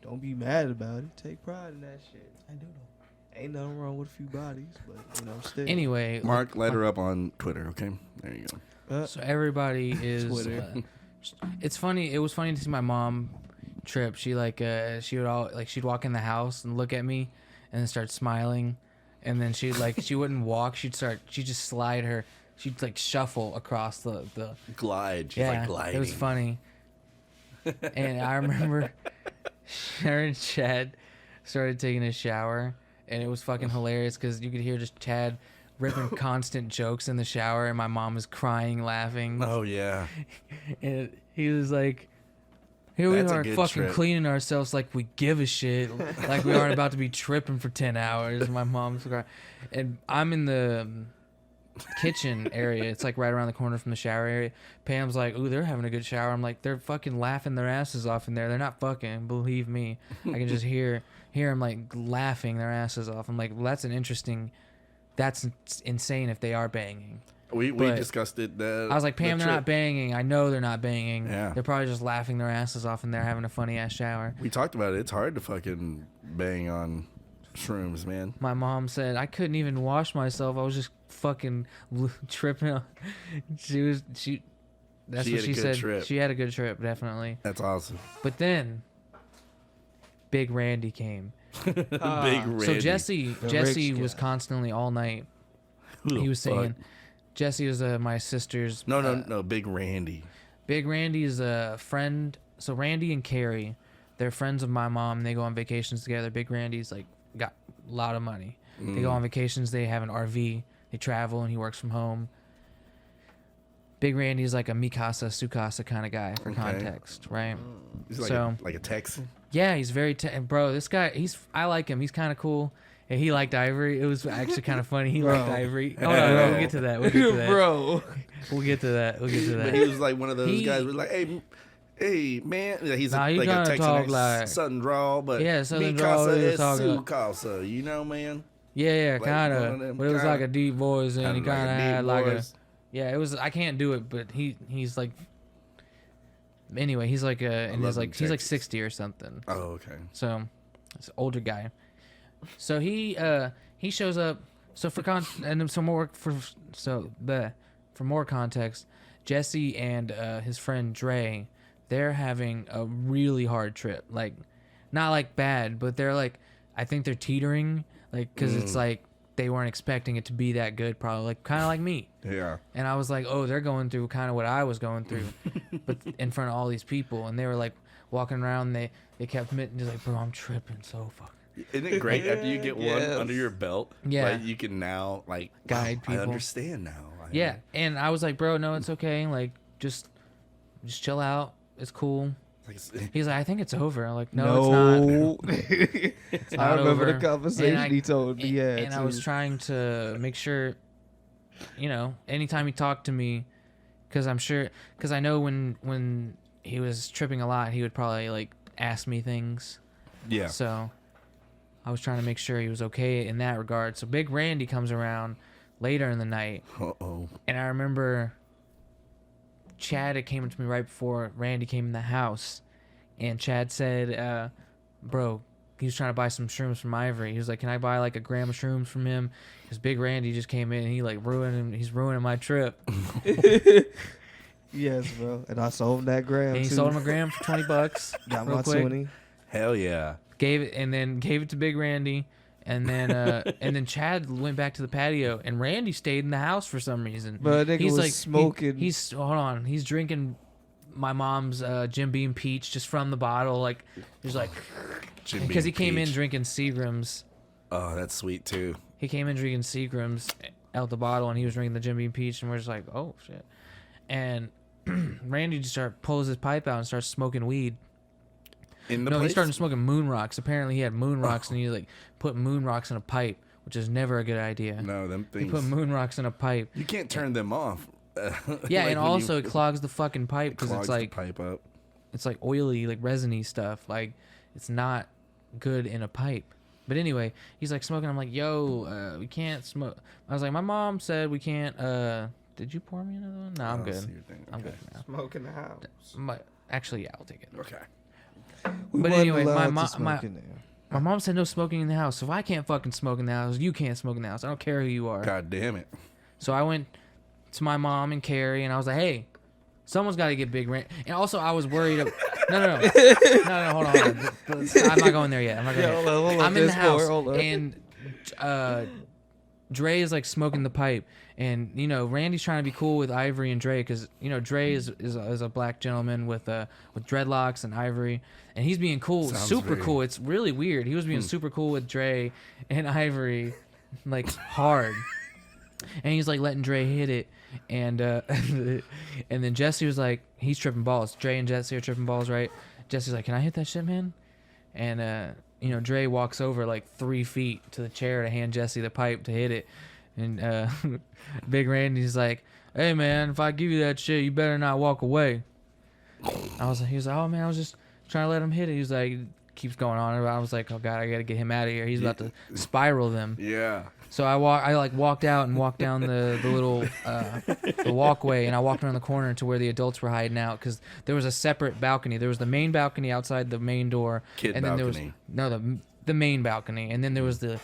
don't be mad about it. Take pride in that shit. I do know. Ain't nothing wrong with a few bodies, but still. Anyway, Mark, let her up on Twitter, okay? There you go. So everybody is. Twitter. It's funny. It was funny to see my mom trip. She she'd walk in the house and look at me, and then start smiling, and then she wouldn't walk. She'd just slide her. She'd like shuffle across the Glide. She's like gliding. It was funny. And I remember her and Chad started taking a shower, and it was fucking hilarious because you could hear just Chad ripping constant jokes in the shower, and my mom was crying, laughing. Oh, yeah. And he was like, here we That's a are good fucking trip. cleaning ourselves like we give a shit. Like we aren't about to be tripping for 10 hours. My mom's crying. And I'm in the kitchen area. It's like right around the corner from the shower area. Pam's like, ooh, they're having a good shower. I'm like, they're fucking laughing their asses off in there. They're not fucking, believe me. I can just hear them like laughing their asses off. I'm like, well, that's insane if they are banging. We But discussed it. I was like, Pam, they're not banging. I know they're not banging. Yeah. They're probably just laughing their asses off in there having a funny ass shower. We talked about it. It's hard to fucking bang on shrooms, man. My mom said I couldn't even wash myself. I was just fucking tripping. That's what she said. Trip. She had a good trip, definitely. That's awesome. But then, Big Randy came. Big Randy. So Jesse was constantly all night. He was saying, Jesse was my sister's. No, Big Randy. Big Randy is a friend. So Randy and Carrie, they're friends of my mom. They go on vacations together. Big Randy's like got a lot of money. They go on vacations. They have an RV. They travel, and he works from home. Big Randy's like a Mikasa, Sukasa kind of guy for context, right? He's like a Texan. Yeah, he's very bro. This guy, I like him. He's kind of cool. And he liked Ivory. It was actually kind of funny. He liked Ivory. Oh no, we'll get to that. Bro, we'll get to that. But he was like one of those guys. Was like, hey, man. He's like a Texan like, Southern draw, but yeah, Southern draw is Sukasa. You know, man. Yeah, kind of. But it was like a deep voice, and he kind of had like a. Yeah, it was. I can't do it, but he's like. Anyway, he's like he's like 60 or something. Oh, okay. So, it's an older guy. So he shows up. So for more context, Jesse and his friend Dre, they're having a really hard trip. Like, not like bad, but they're like, I think they're teetering. Like, because it's like. They weren't expecting it to be that good, probably, like kind of like me. Yeah. And I was like, oh, they're going through kind of what I was going through, but in front of all these people, and they were like walking around. They kept just like, bro, I'm tripping so fucking. Isn't it great after you get one under your belt? Yeah. Like, you can now like guide people. I understand now. Yeah, and I was like, bro, no, it's okay. Like, just chill out. It's cool. He's like, I think it's over. I'm like, no. It's not. It's not I remember over. the conversation he told me. Yeah, and I was trying to make sure, anytime he talked to me, because I know when he was tripping a lot, he would probably like ask me things. Yeah. So I was trying to make sure he was okay in that regard. So Big Randy comes around later in the night. Uh-oh. And I remember Chad had came to me right before Randy came in the house, and Chad said, bro, he was trying to buy some shrooms from Ivory. He was like, can I buy like a gram of shrooms from him? Because Big Randy just came in and he like he's ruining my trip. Yes, bro. And I sold him that gram. And he sold him a gram for $20. Got my 20. Hell yeah. Gave it to Big Randy. And then Chad went back to the patio, and Randy stayed in the house for some reason. But he's like smoking. He's drinking my mom's Jim Beam Peach just from the bottle. Like, he's like, because he came in drinking Seagrams. Oh, that's sweet too. He came in drinking Seagrams out the bottle, and he was drinking the Jim Beam Peach, and we're just like, oh shit. And Randy just pulls his pipe out and starts smoking weed. He started smoking moon rocks. Apparently, he had moon rocks, and he like put moon rocks in a pipe, which is never a good idea. No, them things. He put moon rocks in a pipe. You can't turn them off. Yeah, and also it clogs the fucking pipe because it's like the pipe up. It's like oily, like resiny stuff. Like, it's not good in a pipe. But anyway, he's like smoking. I'm like, yo, we can't smoke. I was like, my mom said we can't. Did you pour me another one? No, I'm good. I'm good now. Smoke in the house. Actually, yeah, I'll take it. Okay. But anyway, my mom said no smoking in the house. So if I can't fucking smoke in the house, you can't smoke in the house. I don't care who you are. God damn it. So I went to my mom and Carrie, and I was like, hey, someone's got to get Big Randy. And also, I was worried. No, hold on. I'm not going there yet. Hold on. I'm in the house, and Dre is like smoking the pipe. And, Randy's trying to be cool with Ivory and Dre because, Dre is a black gentleman with dreadlocks and Ivory. And he's being cool, super cool. It's really weird. He was being super cool with Dre and Ivory, like, hard. And he's, like, letting Dre hit it. And and then Jesse was like, he's tripping balls. Dre and Jesse are tripping balls, right? Jesse's like, can I hit that shit, man? And, Dre walks over, like, 3 feet to the chair to hand Jesse the pipe to hit it. And Big Randy's like, hey, man, if I give you that shit, you better not walk away. He was like, oh, man, I was just trying to let him hit it. He was like, keeps going on. I was like, oh, God, I got to get him out of here. He's about to spiral them. Yeah. So I walked out and walked down the little the walkway, and I walked around the corner to where the adults were hiding out because there was a separate balcony. There was the main balcony outside the main door. Kid and then balcony. There was the main balcony, and then there was the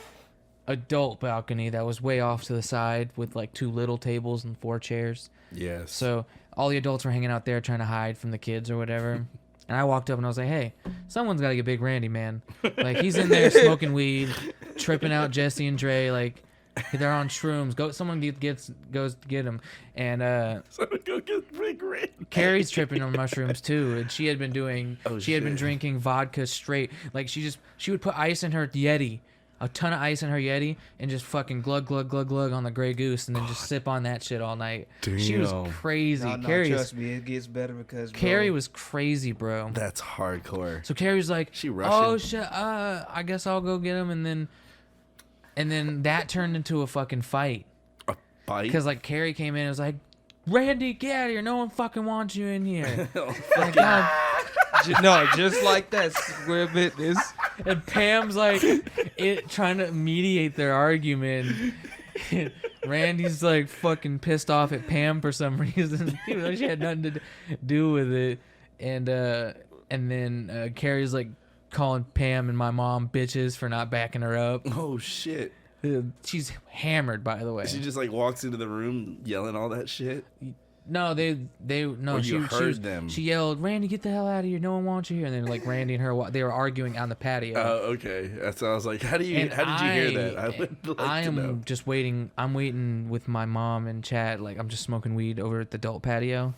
adult balcony that was way off to the side with like 2 little tables and 4 chairs. Yes. So all the adults were hanging out there trying to hide from the kids or whatever. And I walked up and I was like, hey, someone's got to get Big Randy, man. Like, he's in there smoking weed, tripping out Jesse and Dre. Like, they're on shrooms. Someone goes to get him. And Someone go get Big Randy. Carrie's tripping on mushrooms too. And she had been drinking vodka straight. Like, she would put ice in her Yeti. A ton of ice in her Yeti and just fucking glug on the Grey Goose and then just sip on that shit all night. Damn. She was crazy. No, trust me, it gets better because Carrie was crazy, bro. That's hardcore. So Carrie was like, She Russian? "Oh shit, I guess I'll go get him," and then that turned into a fucking fight. A fight? Because like Carrie came in and was like, "Randy, get out of here! No one fucking wants you in here." Like, God. No, just like that square business. And Pam's like trying to mediate their argument. Randy's like fucking pissed off at Pam for some reason, even though she had nothing to do with it. And then Carrie's like calling Pam and my mom bitches for not backing her up. Oh shit. She's hammered, by the way. She just like walks into the room yelling all that shit. No, Or you heard them. She yelled, "Randy, get the hell out of here! No one wants you here!" And then like Randy and her, they were arguing on the patio. Oh, okay. That's I was like, how did you hear that? I would like to know. Just waiting. I'm waiting with my mom and Chad. Like, I'm just smoking weed over at the adult patio,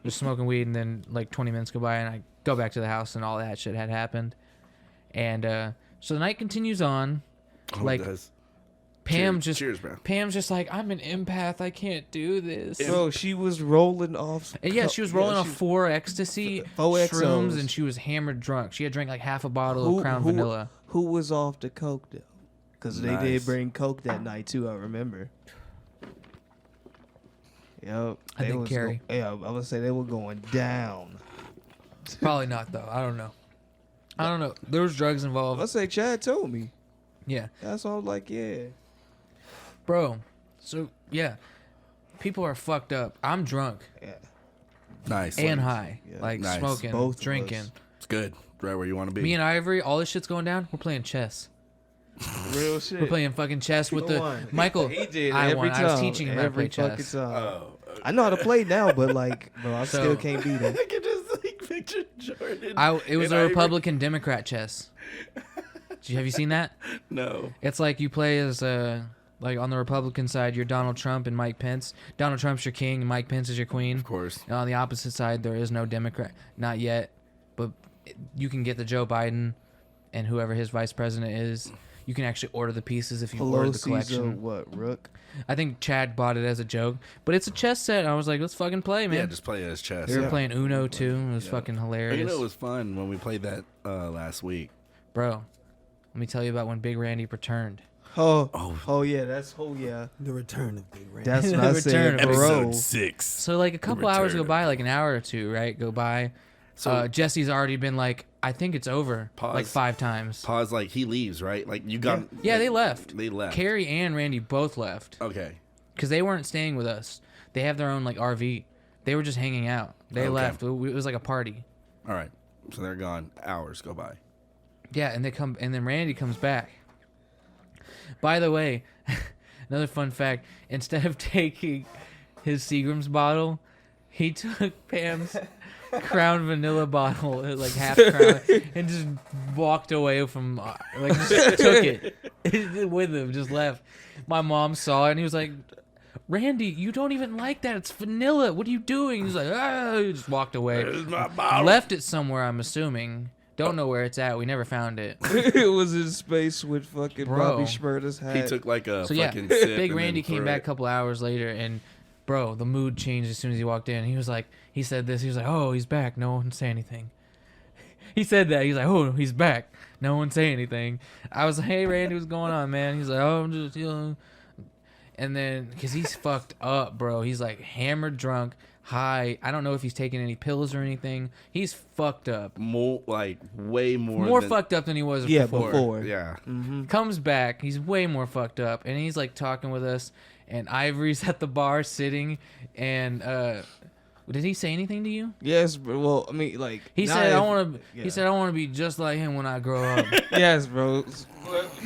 just smoking weed, and then like 20 minutes go by, and I go back to the house, and all that shit had happened. And so the night continues on. Oh, like, it does. Cheers, bro. Pam's just like, I'm an empath. I can't do this. Bro, she was rolling off. And yeah, she was rolling off 4 ecstasy, 4 shrooms, XOs. and she was hammered drunk. She had drank like half a bottle of Crown Vanilla. Who was off the coke though? Because they Nice. did bring coke that night too. I remember. Yep. I think Carrie. I was gonna say they were going down. Probably not though. I don't know. There was drugs involved. Let's say Chad told me. Yeah, That's all. Like, yeah. bro. So yeah, people are fucked up. I'm drunk Yeah. Nice. and ladies. high, Yeah. like Nice. smoking, Both of drinking. us. It's good. Right where you want to be. Me and Ivory, all this shit's going down. We're playing chess. Real shit. We're playing fucking chess with Who the won? Michael. He did I every won. time. I was teaching him how to every play fucking chess. time. Oh. Okay. I know how to play now, but like, bro, I still So- can't beat it. I can just like picture Jordan. It was and a Ivory. Republican Democrat chess. Have you seen that? No. It's like you play as like on the Republican side, you're Donald Trump and Mike Pence. Donald Trump's your king, and Mike Pence is your queen. Of course. And on the opposite side, there is no Democrat, not yet, but you can get the Joe Biden and whoever his vice president is. You can actually order the pieces if you order the Pelosi's collection. what, Rook? I think Chad bought it as a joke, but it's a chess set. And I was like, let's fucking play, man. Yeah, just play it as chess. We were Yeah. playing Uno too. It was fucking hilarious. You know, it was fun when we played that last week. Bro, let me tell you about when Big Randy returned. Oh yeah, yeah. The return of Big Randy. That's what The I return said, of bro. 6. So like a couple hours go by, like an hour or two, right? Go by. So Jesse's already been like, I think it's over, Pause. like 5 times. Pause. Like he leaves, right? Like you got. Yeah, they left. They left. Carrie and Randy both left Okay. because they weren't staying with us. They have their own like RV. They were just hanging out. They Okay. left. It was like a party. All right. So they're gone. Hours go by. Yeah, and they come, and then Randy comes back. By the way, another fun fact: instead of taking his Seagram's bottle, he took Pam's Crown Vanilla bottle, like half Crown, and just walked away from, like, just took it with him, just left. My mom saw it, and he was like, "Randy, you don't even like that. It's vanilla. What are you doing?" He's like, "Ah!" He just walked away. There's my bottle. Left it somewhere, I'm assuming. Don't know where it's at. We never found it. It was in space with fucking Bro. Robbie Schmurda's hat. He took like a So yeah, fucking sip. Big and Randy then came threw back a it. couple hours later, and bro, the mood changed as soon as he walked in. He was like, he said this. He was like, "Oh, he's back. No one say anything." He said that. He's like, "Oh, he's back. No one say anything." I was like, "Hey, Randy, what's going on, man?" He's like, "Oh, I'm just, you know." And then, because he's fucked up, bro. He's like hammered drunk, high. I don't know if he's taking any pills or anything. He's fucked up. More like way more. More than, fucked up than he was yeah, before. before. Yeah. Comes back. He's way more fucked up. And he's like talking with us. And Ivory's at the bar sitting. And Did he say anything to you? Yes, bro. Well, I mean, like He said, "I want to." He said, "I want to be just like him when I grow up." Yes, bro.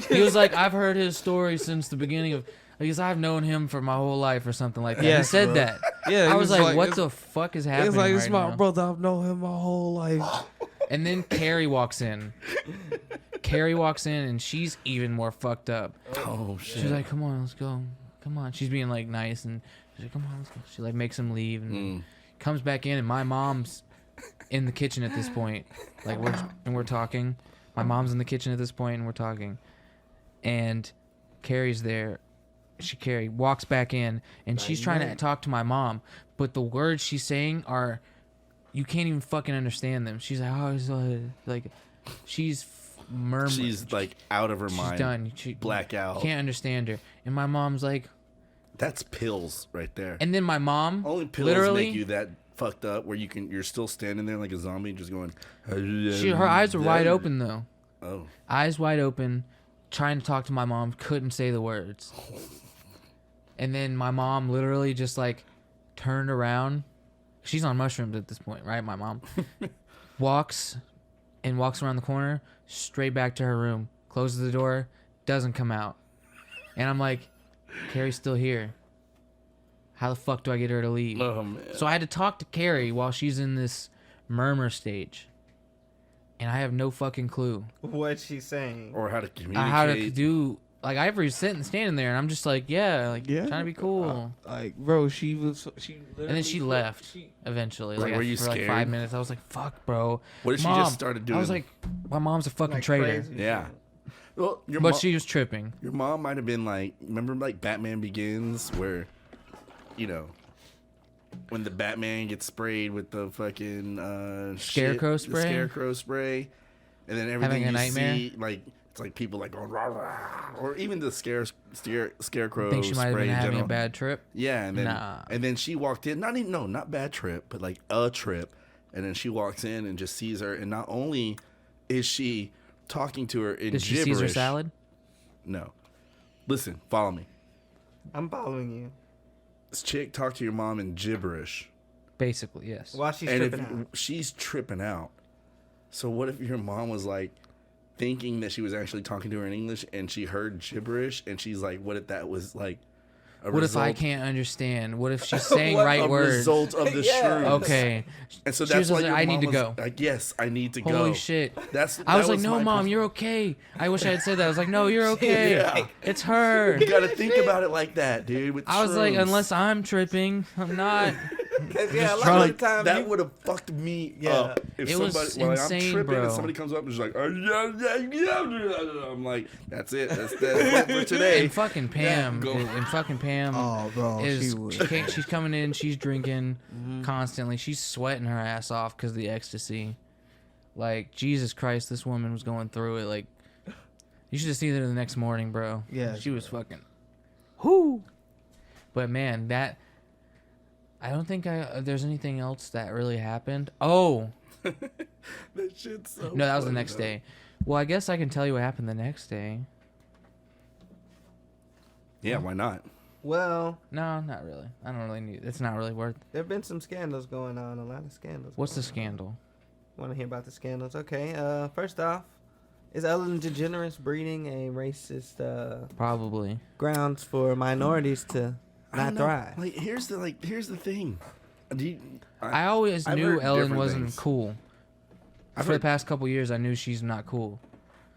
He was like, "I've heard his story since the beginning of." Because I've known him for my whole life or something like that. Yes, he said bro. that. Yeah, I was like, what the fuck is happening? It's like, right it's my now? brother. I've known him my whole life. And then Carrie walks in. Carrie walks in and she's even more fucked up. Oh shit. She's like, come on, let's go. Come on. She's being like nice and she's like, come on, let's go. She like makes him leave and comes back in and my mom's in the kitchen at this point. Like we're talking. My mom's in the kitchen at this point and we're talking. And Carrie's there. Carrie walks back in and she's trying to talk to my mom, but the words she's saying are, you can't even fucking understand them. She's like, oh, it's like she's murmuring. She's like out of her mind. She's done. She blackout. Can't understand her. And my mom's like, that's pills right there. and then my mom Only pills literally make you that fucked up where you're still standing there like a zombie just going. her eyes were wide open though. Oh. Eyes wide open, trying to talk to my mom, couldn't say the words. And then my mom literally just like turned around. She's on mushrooms at this point, right? My mom walks around the corner, straight back to her room, closes the door, doesn't come out. And I'm like, Carrie's still here. How the fuck do I get her to leave? Oh, man. So I had to talk to Carrie while she's in this murmur stage. And I have no fucking clue. What she's saying. Or how to communicate. How to do... Like, Ivory's standing there, and I'm just like, trying to be cool. Like, bro, she And then she left, eventually. Like, were you for scared? like 5 minutes. I was like, fuck, bro. What if she Mom, just started doing? I was like, my mom's a fucking Like traitor. crazy. yeah. Well, But she was tripping. Your mom might have been like, remember like Batman Begins, where, you know, when the Batman gets sprayed with the fucking Scarecrow spray? the scarecrow spray, and then everything Having a you nightmare? see, like it's like people like going rah, rah, or even the scarecrow. I think she might have spray been in having general. a bad trip. Yeah, Nah. and then she walked in. Not bad trip, but like a trip. And then she walks in and just sees her, and not only is she talking to her in Did she gibberish. Caesar salad? No, listen, follow me. I'm following you. This chick talked to your mom in gibberish, Basically, yes. While she's and tripping out. she's tripping out. So what if your mom was like thinking that she was actually talking to her in English, and she heard gibberish, and she's like, "What if that was like?" What if I can't understand? What if she's saying right a words? result of the Yeah. shrooms. Okay. And so She that's was why like, your I need mom to was go. Like, yes, I need to go. Holy shit. that I was like, no, my Mom, you're okay. I wish I had said that. I was like, no, you're okay. Yeah. It's her. You gotta think about it like that, dude. With I was like, shrooms. unless I'm tripping, I'm not. Because, yeah, a Just lot like, of the time, that would have fucked me up. If It was somebody, like, I'm insane, tripping bro. and somebody comes up and is like, oh, yeah. I'm like, that's it. That's it for today. And fucking Pam. go. And fucking Pam. Oh, bro, She's coming in. She's drinking constantly. She's sweating her ass off because of the ecstasy. Like, Jesus Christ, this woman was going through it. Like, you should have seen her the next morning, bro. Yeah, She was fucking. Whoo! But man, that. I don't think there's anything else that really happened. Oh! That shit's so No, that was the funny, next though. day. Well, I guess I can tell you what happened the next day. Yeah, why not? well, No, not really. I don't really need. It's not really worth. there have been some scandals going on. A lot of scandals. What's the going on. scandal? Want to hear about the scandals? Okay. First off, is Ellen DeGeneres breeding a racist Probably. grounds for minorities to I not don't know. thrive? Like, here's the thing. I always I've knew heard Ellen different wasn't things. cool. I've For the heard- past couple years, I knew she's not cool.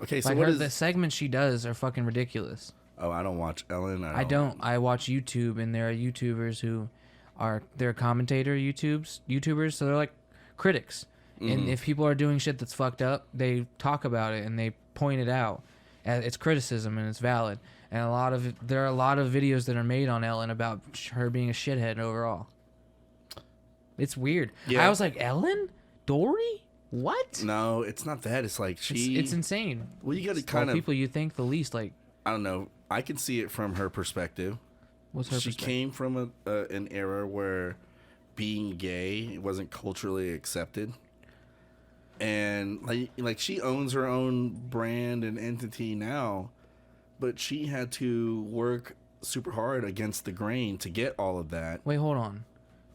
Okay, so Like what her, is? the segments she does are fucking ridiculous. Oh, I don't watch Ellen. I don't. I watch YouTube, and there are YouTubers who they're YouTubers, so they're like critics. And if people are doing shit that's fucked up, they talk about it and they point it out. And it's criticism and it's valid. And there are a lot of videos that are made on Ellen about her being a shithead overall. It's weird. Yeah. I was like, Ellen? Dory? What? No, it's not that. It's like It's insane. Well, you got to It's kind all of. people you think the least like. I don't know. I can see it from her perspective. What's her She perspective? came from an era where being gay wasn't culturally accepted, and like she owns her own brand and entity now, but she had to work super hard against the grain to get all of that. Wait, hold on.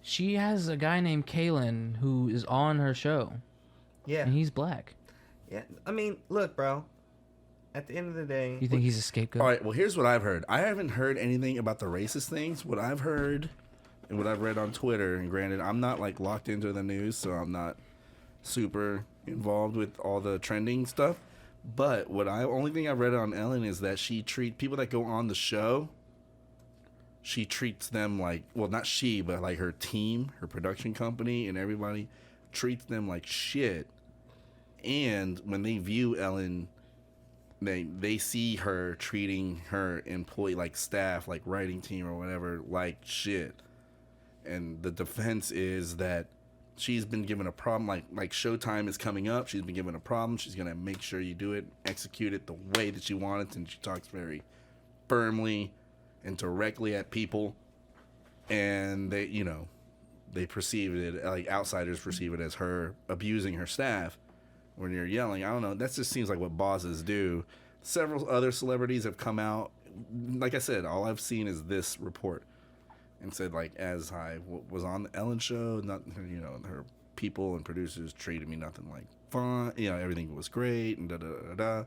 She has a guy named Kalen who is on her show. Yeah. And he's black. Yeah. I mean, look, bro. At the end of the day... You think he's a scapegoat? All right, well, here's what I've heard. I haven't heard anything about the racist things. What I've heard and what I've read on Twitter, and granted, I'm not, like, locked into the news, so I'm not super involved with all the trending stuff. But only thing I've read on Ellen is that she treats people that go on the show, she treats them like, well, not she, but like her team, her production company, and everybody treats them like shit. And when they view Ellen, they see her treating her employee, like staff, like writing team or whatever, like shit. And the defense is that she's been given a problem, like Showtime is coming up. She's been given a problem. She's going to make sure you do it, execute it the way that you want it. And she talks very firmly and directly at people. And they perceive it, like outsiders perceive it as her abusing her staff when you're yelling. I don't know. That just seems like what bosses do. Several other celebrities have come out. Like I said, all I've seen is this report. And said, like, as I was on the Ellen show, not, her people and producers treated me nothing like fun. Everything was great and da-da-da-da.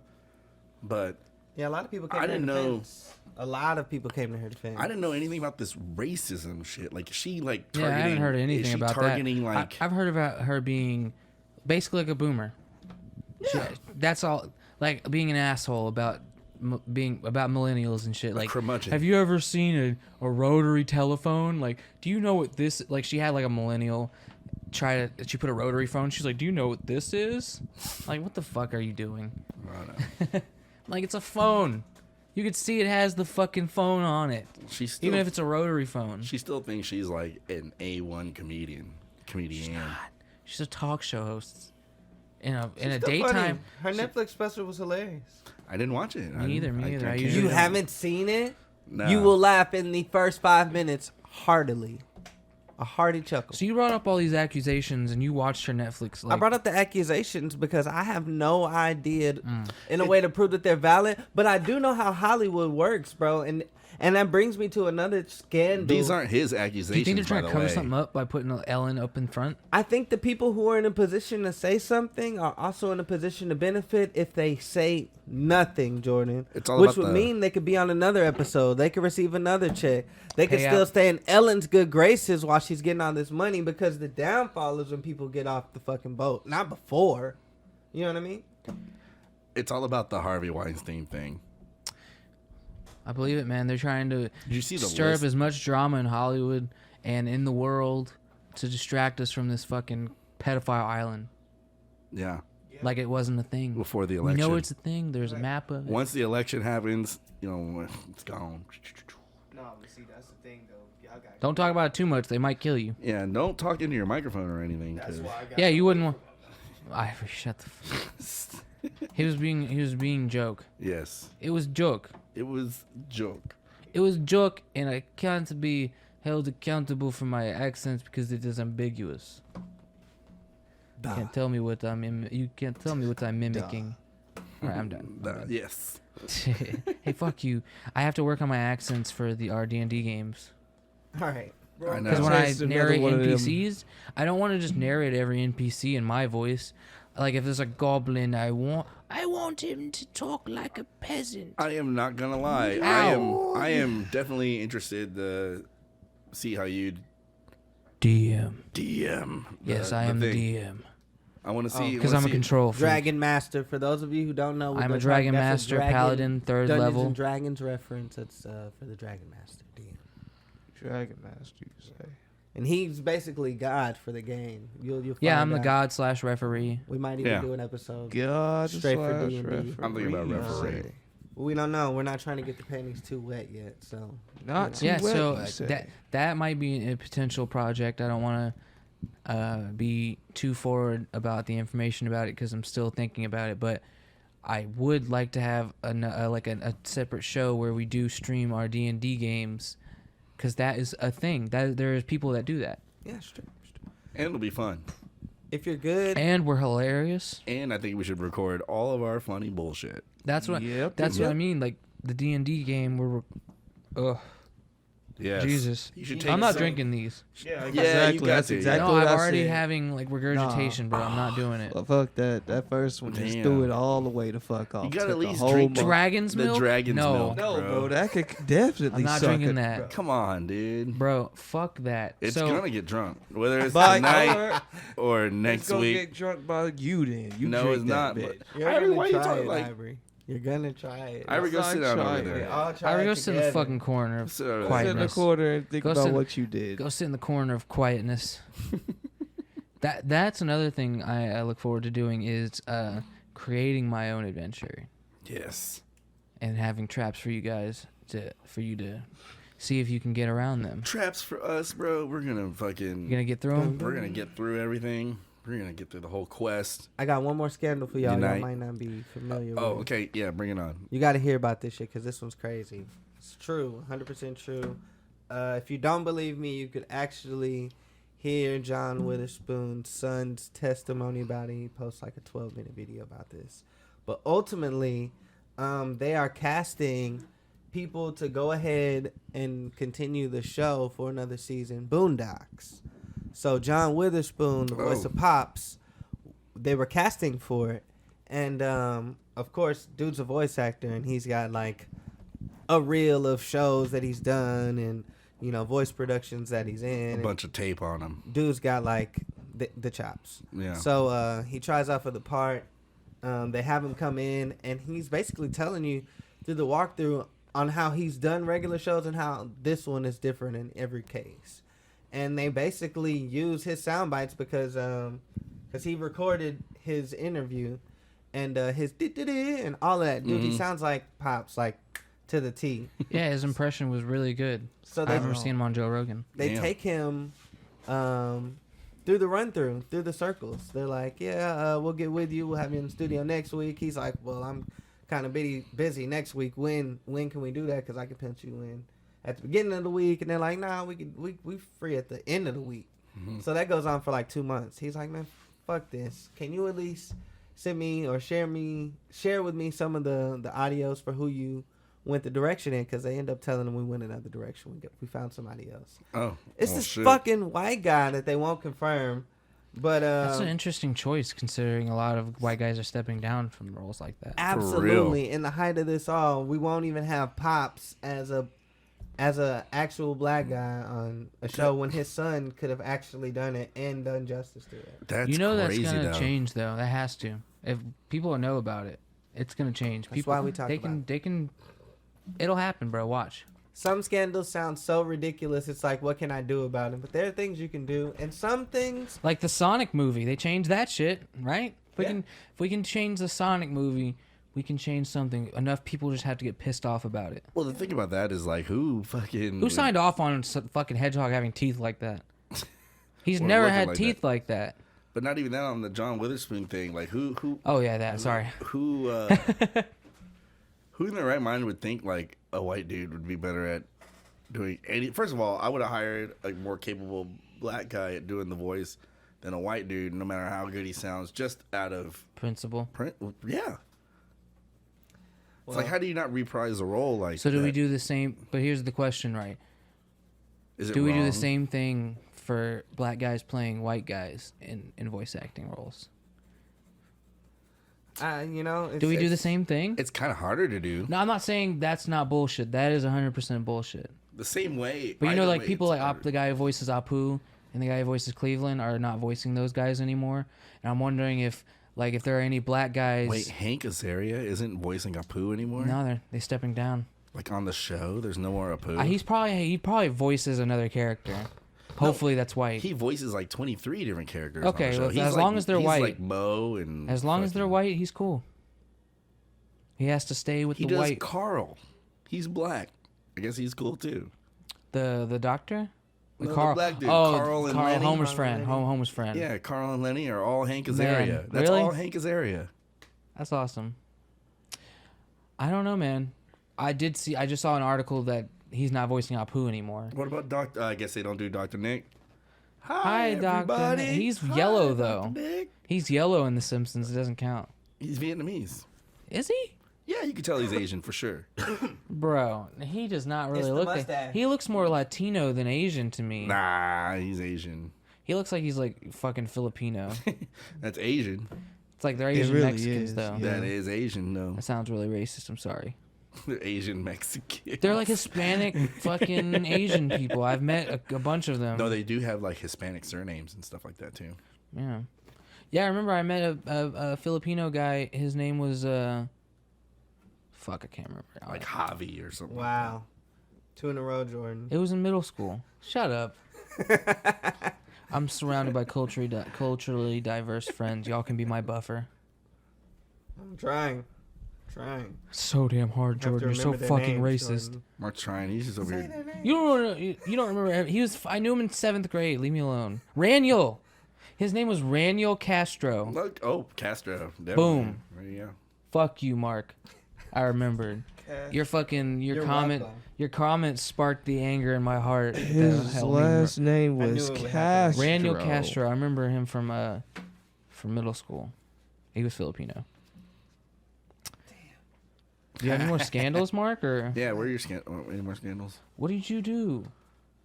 But yeah, a lot of people came to her defense. A lot of people came to her defense. I didn't know anything about this racism shit. Like, she, like, targeting... Yeah, I haven't heard anything about targeting, that. Like, I've heard about her being basically like a boomer. Yeah. That's all. Like, being an asshole about millennials and shit. Like, curmudgeon. Have you ever seen a rotary telephone? Like, do you know what this... Like, she had, like, a millennial she put a rotary phone. She's like, do you know what this is? Like, what the fuck are you doing? Like, it's a phone. You could see it has the fucking phone on it. Even if it's a rotary phone. She still thinks she's, like, an A1 comedian. She's not. She's a talk show host. In a She's daytime... Funny. Her Netflix special was hilarious. I didn't watch it. Me either. You haven't seen it? No. You will laugh in the first 5 minutes heartily. A hearty chuckle. So you brought up all these accusations and you watched her Netflix. I brought up the accusations because I have no idea in a way to prove that they're valid. But I do know how Hollywood works, bro. And that brings me to another scandal. These aren't his accusations. Do you think they're trying to cover something up by putting Ellen up in front? I think the people who are in a position to say something are also in a position to benefit if they say nothing, Jordan. Which would mean they could be on another episode. They could receive another check. They could still stay in Ellen's good graces while she's getting all this money, because the downfall is when people get off the fucking boat. Not before. You know what I mean? It's all about the Harvey Weinstein thing. I believe it, man. They're trying to stir list? up as much drama in Hollywood and in the world to distract us from this fucking pedophile island. Yeah. Like it wasn't a thing. Before the election. We know it's a thing. There's a map of it. Once the election happens, it's gone. No, but see, that's the thing, though. Y'all got Don't talk about it too much. They might kill you. Yeah, don't talk into your microphone or anything. That's why I got Yeah, you wouldn't want... Ivory, shut the fuck. He was being joke. Yes. It was joke. It was joke. It was joke, and I can't be held accountable for my accents because it is ambiguous. You can't tell me what you can't tell me what I'm mimicking. All right, I'm done. Yes. Hey, fuck you. I have to work on my accents for the RD&D games. All right. I know. Because when I narrate NPCs, I don't want to just narrate every NPC in my voice. Like if there's a goblin, I want him to talk like a peasant. I am not gonna lie. I am definitely interested to see how you'd DM. Yes, I am the DM. I want to see because I'm a control freak. Dragon Master. For those of you who don't know, I'm a Dragon Master, Paladin, 3rd Dungeons level. and Dragons reference. It's for the Dragon Master DM. Dragon Master, you say? And he's basically God for the game. You'll Yeah, find I'm the out. God/referee. We might even do an episode. God straight for D&D. I'm thinking about referee. We don't know. We're not trying to get the panties too wet yet, so. Not too Yeah, wet, so that might be a potential project. I don't want to be too forward about the information about it because I'm still thinking about it. But I would like to have a separate show where we do stream our D&D games, because that is a thing. That there's people that do that. Yeah, sure. And it'll be fun. If you're good. And we're hilarious. And I think we should record all of our funny bullshit. That's what. That's what I mean. Like the D&D game, Yes. Jesus. You should take I'm not some. drinking these. Yeah, exactly. you got That's to. exactly No, what I'm I already said. having like regurgitation, bro. I'm not doing it. Well, fuck that. That first one just Damn. threw it all the way the fuck off. You gotta Took at the least whole drink month. Dragon's the milk? dragon's No. milk. No, bro, that could definitely I'm not suck drinking it, that. Come on, dude. Bro, fuck that. It's so, gonna get drunk, whether it's By tonight or It's next gonna week. get drunk by you then. You No, drink it's that not, bitch. You're Ivory, gonna why you try talking it, like- Ivory. You're gonna try it. Ivory, go sit down Try over it. there. I'll try I it go sit in the together. fucking corner of Sit over there. Sit in the quietness. corner and think Go about sit- what you did. Go sit in the corner of quietness. That's another thing I look forward to doing is creating my own adventure Yes. and having traps for you guys for you to see if you can get around them. Traps for us, bro. We're gonna fucking. You gonna get through them? We're gonna get through everything. We're gonna get through the whole quest. I got one more scandal for y'all. Unite. Y'all might not be familiar with. Oh, okay. Yeah, bring it on. You got to hear about this shit because this one's crazy. It's true, 100% true. If you don't believe me, you could actually hear John Witherspoon's son's testimony about it. He posts like a 12-minute video about this. But ultimately, they are casting people to go ahead and continue the show for another season, Boondocks. So John Witherspoon, the voice of Pops, they were casting for it. And, of course, dude's a voice actor, and he's got, like, a reel of shows that he's done and, you know, voice productions that he's in. A bunch of tape on him. Dude's got, like, the chops. Yeah. So he tries out for the part. They have him come in, and he's basically telling you through the walkthrough on how he's done regular shows and how this one is different in every case. And they basically use his sound bites because he recorded his interview and his and all of that. Dude, he sounds like Pops, like to the T. Yeah, his impression was really good. So I've never seen him on Joe Rogan. They Damn. take him through the run-through, through the circles. They're like, yeah, we'll get with you. We'll have you in the studio next week. He's like, well, I'm kind of busy next week. When can we do that? Because I can pencil you in at the beginning of the week. And they're like, nah, we free at the end of the week. Mm-hmm. So that goes on for like 2 months. He's like, man, fuck this. Can you at least send me or share with me some of the audios for who you went the direction in? Because they end up telling them we went another direction. We found somebody else. Oh. It's well, this shit. fucking white guy that they won't confirm. But That's an interesting choice considering a lot of white guys are stepping down from roles like that. absolutely, in the height of this all, we won't even have Pops as a actual black guy on a show when his son could have actually done it and done justice to it. That's You know crazy, that's gonna though. change though. That has to. If people know about it, it's gonna change. That's People, why we talk they about can, it. They can. It'll happen, bro. Watch. Some scandals sound so ridiculous. It's like, what can I do about it? But there are things you can do, and some things. Like the Sonic movie, they changed that shit, right? If we can change the Sonic movie, we can change something. Enough people just have to get pissed off about it. Well, the thing about that is like, who signed off on fucking Hedgehog having teeth like that? He's Or never looking had like teeth like that. But not even that on the John Witherspoon thing. Like who? Oh yeah, that. Sorry. Who in their right mind would think like a white dude would be better at doing any? First of all, I would have hired a more capable black guy at doing the voice than a white dude, no matter how good he sounds, just out of Principle. Yeah. It's like, how do you not reprise a role like So do that? we do the same? But here's the question, right? Is it Do we do wrong? the same thing for black guys playing white guys in voice acting roles? Do we do the same thing? It's kind of harder to do. No, I'm not saying that's not bullshit. That is 100% bullshit. The same way. But you know, either like way, people it's like harder. the guy who voices Apu and the guy who voices Cleveland are not voicing those guys anymore. And I'm wondering if there are any black guys. Wait, Hank Azaria isn't voicing Apu anymore? No, they're stepping down. Like on the show, there's no more Apu. He probably voices another character. Hopefully that's white. He voices like 23 different characters. Okay, on the show. well, He's as like- long as they're he's white. like Mo and As long as they're fucking- white, he's cool. He has to stay with He the does white. Carl. He's black. I guess he's cool too. The doctor? No, the black dude, Oh, Carl and Lenny. Homer's Carl friend. and Lenny. Homer's friend. Yeah, Carl and Lenny are all Hank Azaria. Man, That's really? all Hank Azaria. That's awesome. I don't know, man. I just saw an article that he's not voicing Apu anymore. What about Doctor? I guess they don't do Dr. Nick. Hi, Dr. everybody. Nick. He's Hi, yellow, Dr. though. Nick. He's yellow in The Simpsons. It doesn't count. He's Vietnamese. Is he? Yeah, you can tell he's Asian for sure. Bro, he does not really It's the look like... mustache. He looks more Latino than Asian to me. Nah, he's Asian. He looks like he's like fucking Filipino. That's Asian. It's like they're Asian really Mexicans, is, though. yeah. That is Asian, though. That sounds really racist. I'm sorry. They're Asian Mexican. They're like Hispanic fucking Asian people. I've met a bunch of them. No, they do have like Hispanic surnames and stuff like that too. Yeah. Yeah, I remember I met a Filipino guy. His name was, fuck, I can't remember. Like Javi or something. Wow. 2 in a row, Jordan. It was in middle school. Shut up. I'm surrounded by culturally diverse friends. Y'all can be my buffer. I'm trying. So damn hard, You have to Jordan. You're so remember their fucking names, racist. Jordan. Mark's trying. He's just over Say here. their names. You don't remember. He was. I knew him in 7th grade. Leave me alone. Raniel. His name was Raniel Castro. Look, Castro. Definitely. Boom. There you go. Fuck you, Mark. I remembered. Your You're comment. welcome. Your comment sparked the anger in my heart. His last name I was knew it would Castro. Raniel Castro. I remember him from middle school. He was Filipino. Do you have any more scandals, Mark? Or Yeah, where are your any more scandals? what did you do?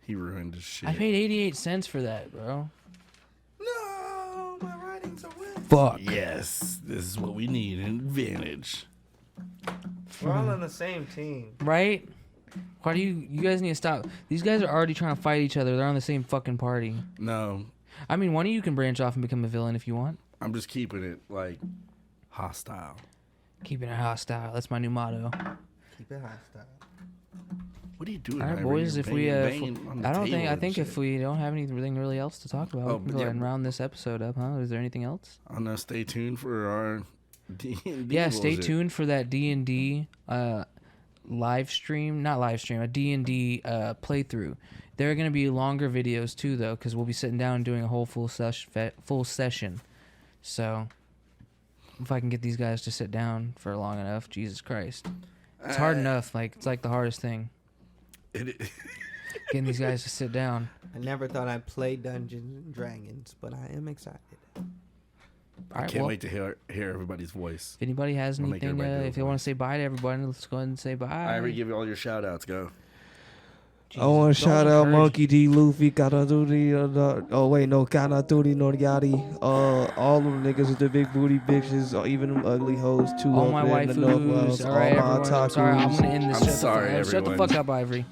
He ruined his shit. I paid 88 cents for that, bro. No, my writing's a win. Fuck. Yes, this is what we need, an advantage. We're all on the same team. Right? Why do you guys need to stop? These guys are already trying to fight each other. They're on the same fucking party. No, I mean, one of you can branch off and become a villain if you want. I'm just keeping it like hostile. Keeping it hostile. That's my new motto. Keep it hostile. What are you doing? All right, Ivor? boys. You're If we, banging on the I don't think. table I and think if shit. we don't have anything really else to talk about, Oh, we can but go yeah, ahead and round this episode up, huh? Is there anything else? I don't know. Stay tuned for our D&D. Yeah, stay bullshit. tuned for that D&D live stream. Not live stream. A D&D playthrough. There are going to be longer videos too, though, because we'll be sitting down and doing a whole full session. So, if I can get these guys to sit down for long enough, Jesus Christ, it's hard enough. Like it's like the hardest thing. Getting these guys to sit down. I never thought I'd play Dungeons and Dragons, but I am excited. All I right, can't well, wait to hear everybody's voice. if anybody has We'll make anything, everybody do if a you want voice. to say bye to everybody, let's go ahead and say bye. I already give you all your shout outs. Go. I want to shout out encourage- Monkey D, Luffy, Kanaturi, oh wait, no, Kanaturi, Noriari, all of them niggas with the big booty bitches, or even them ugly hoes, too all up my there in the waifus. Northwest, All right, all my everyone. I'm sorry. I'm otakus. gonna end this. I'm sorry, Shut the everyone. fuck up, Ivory.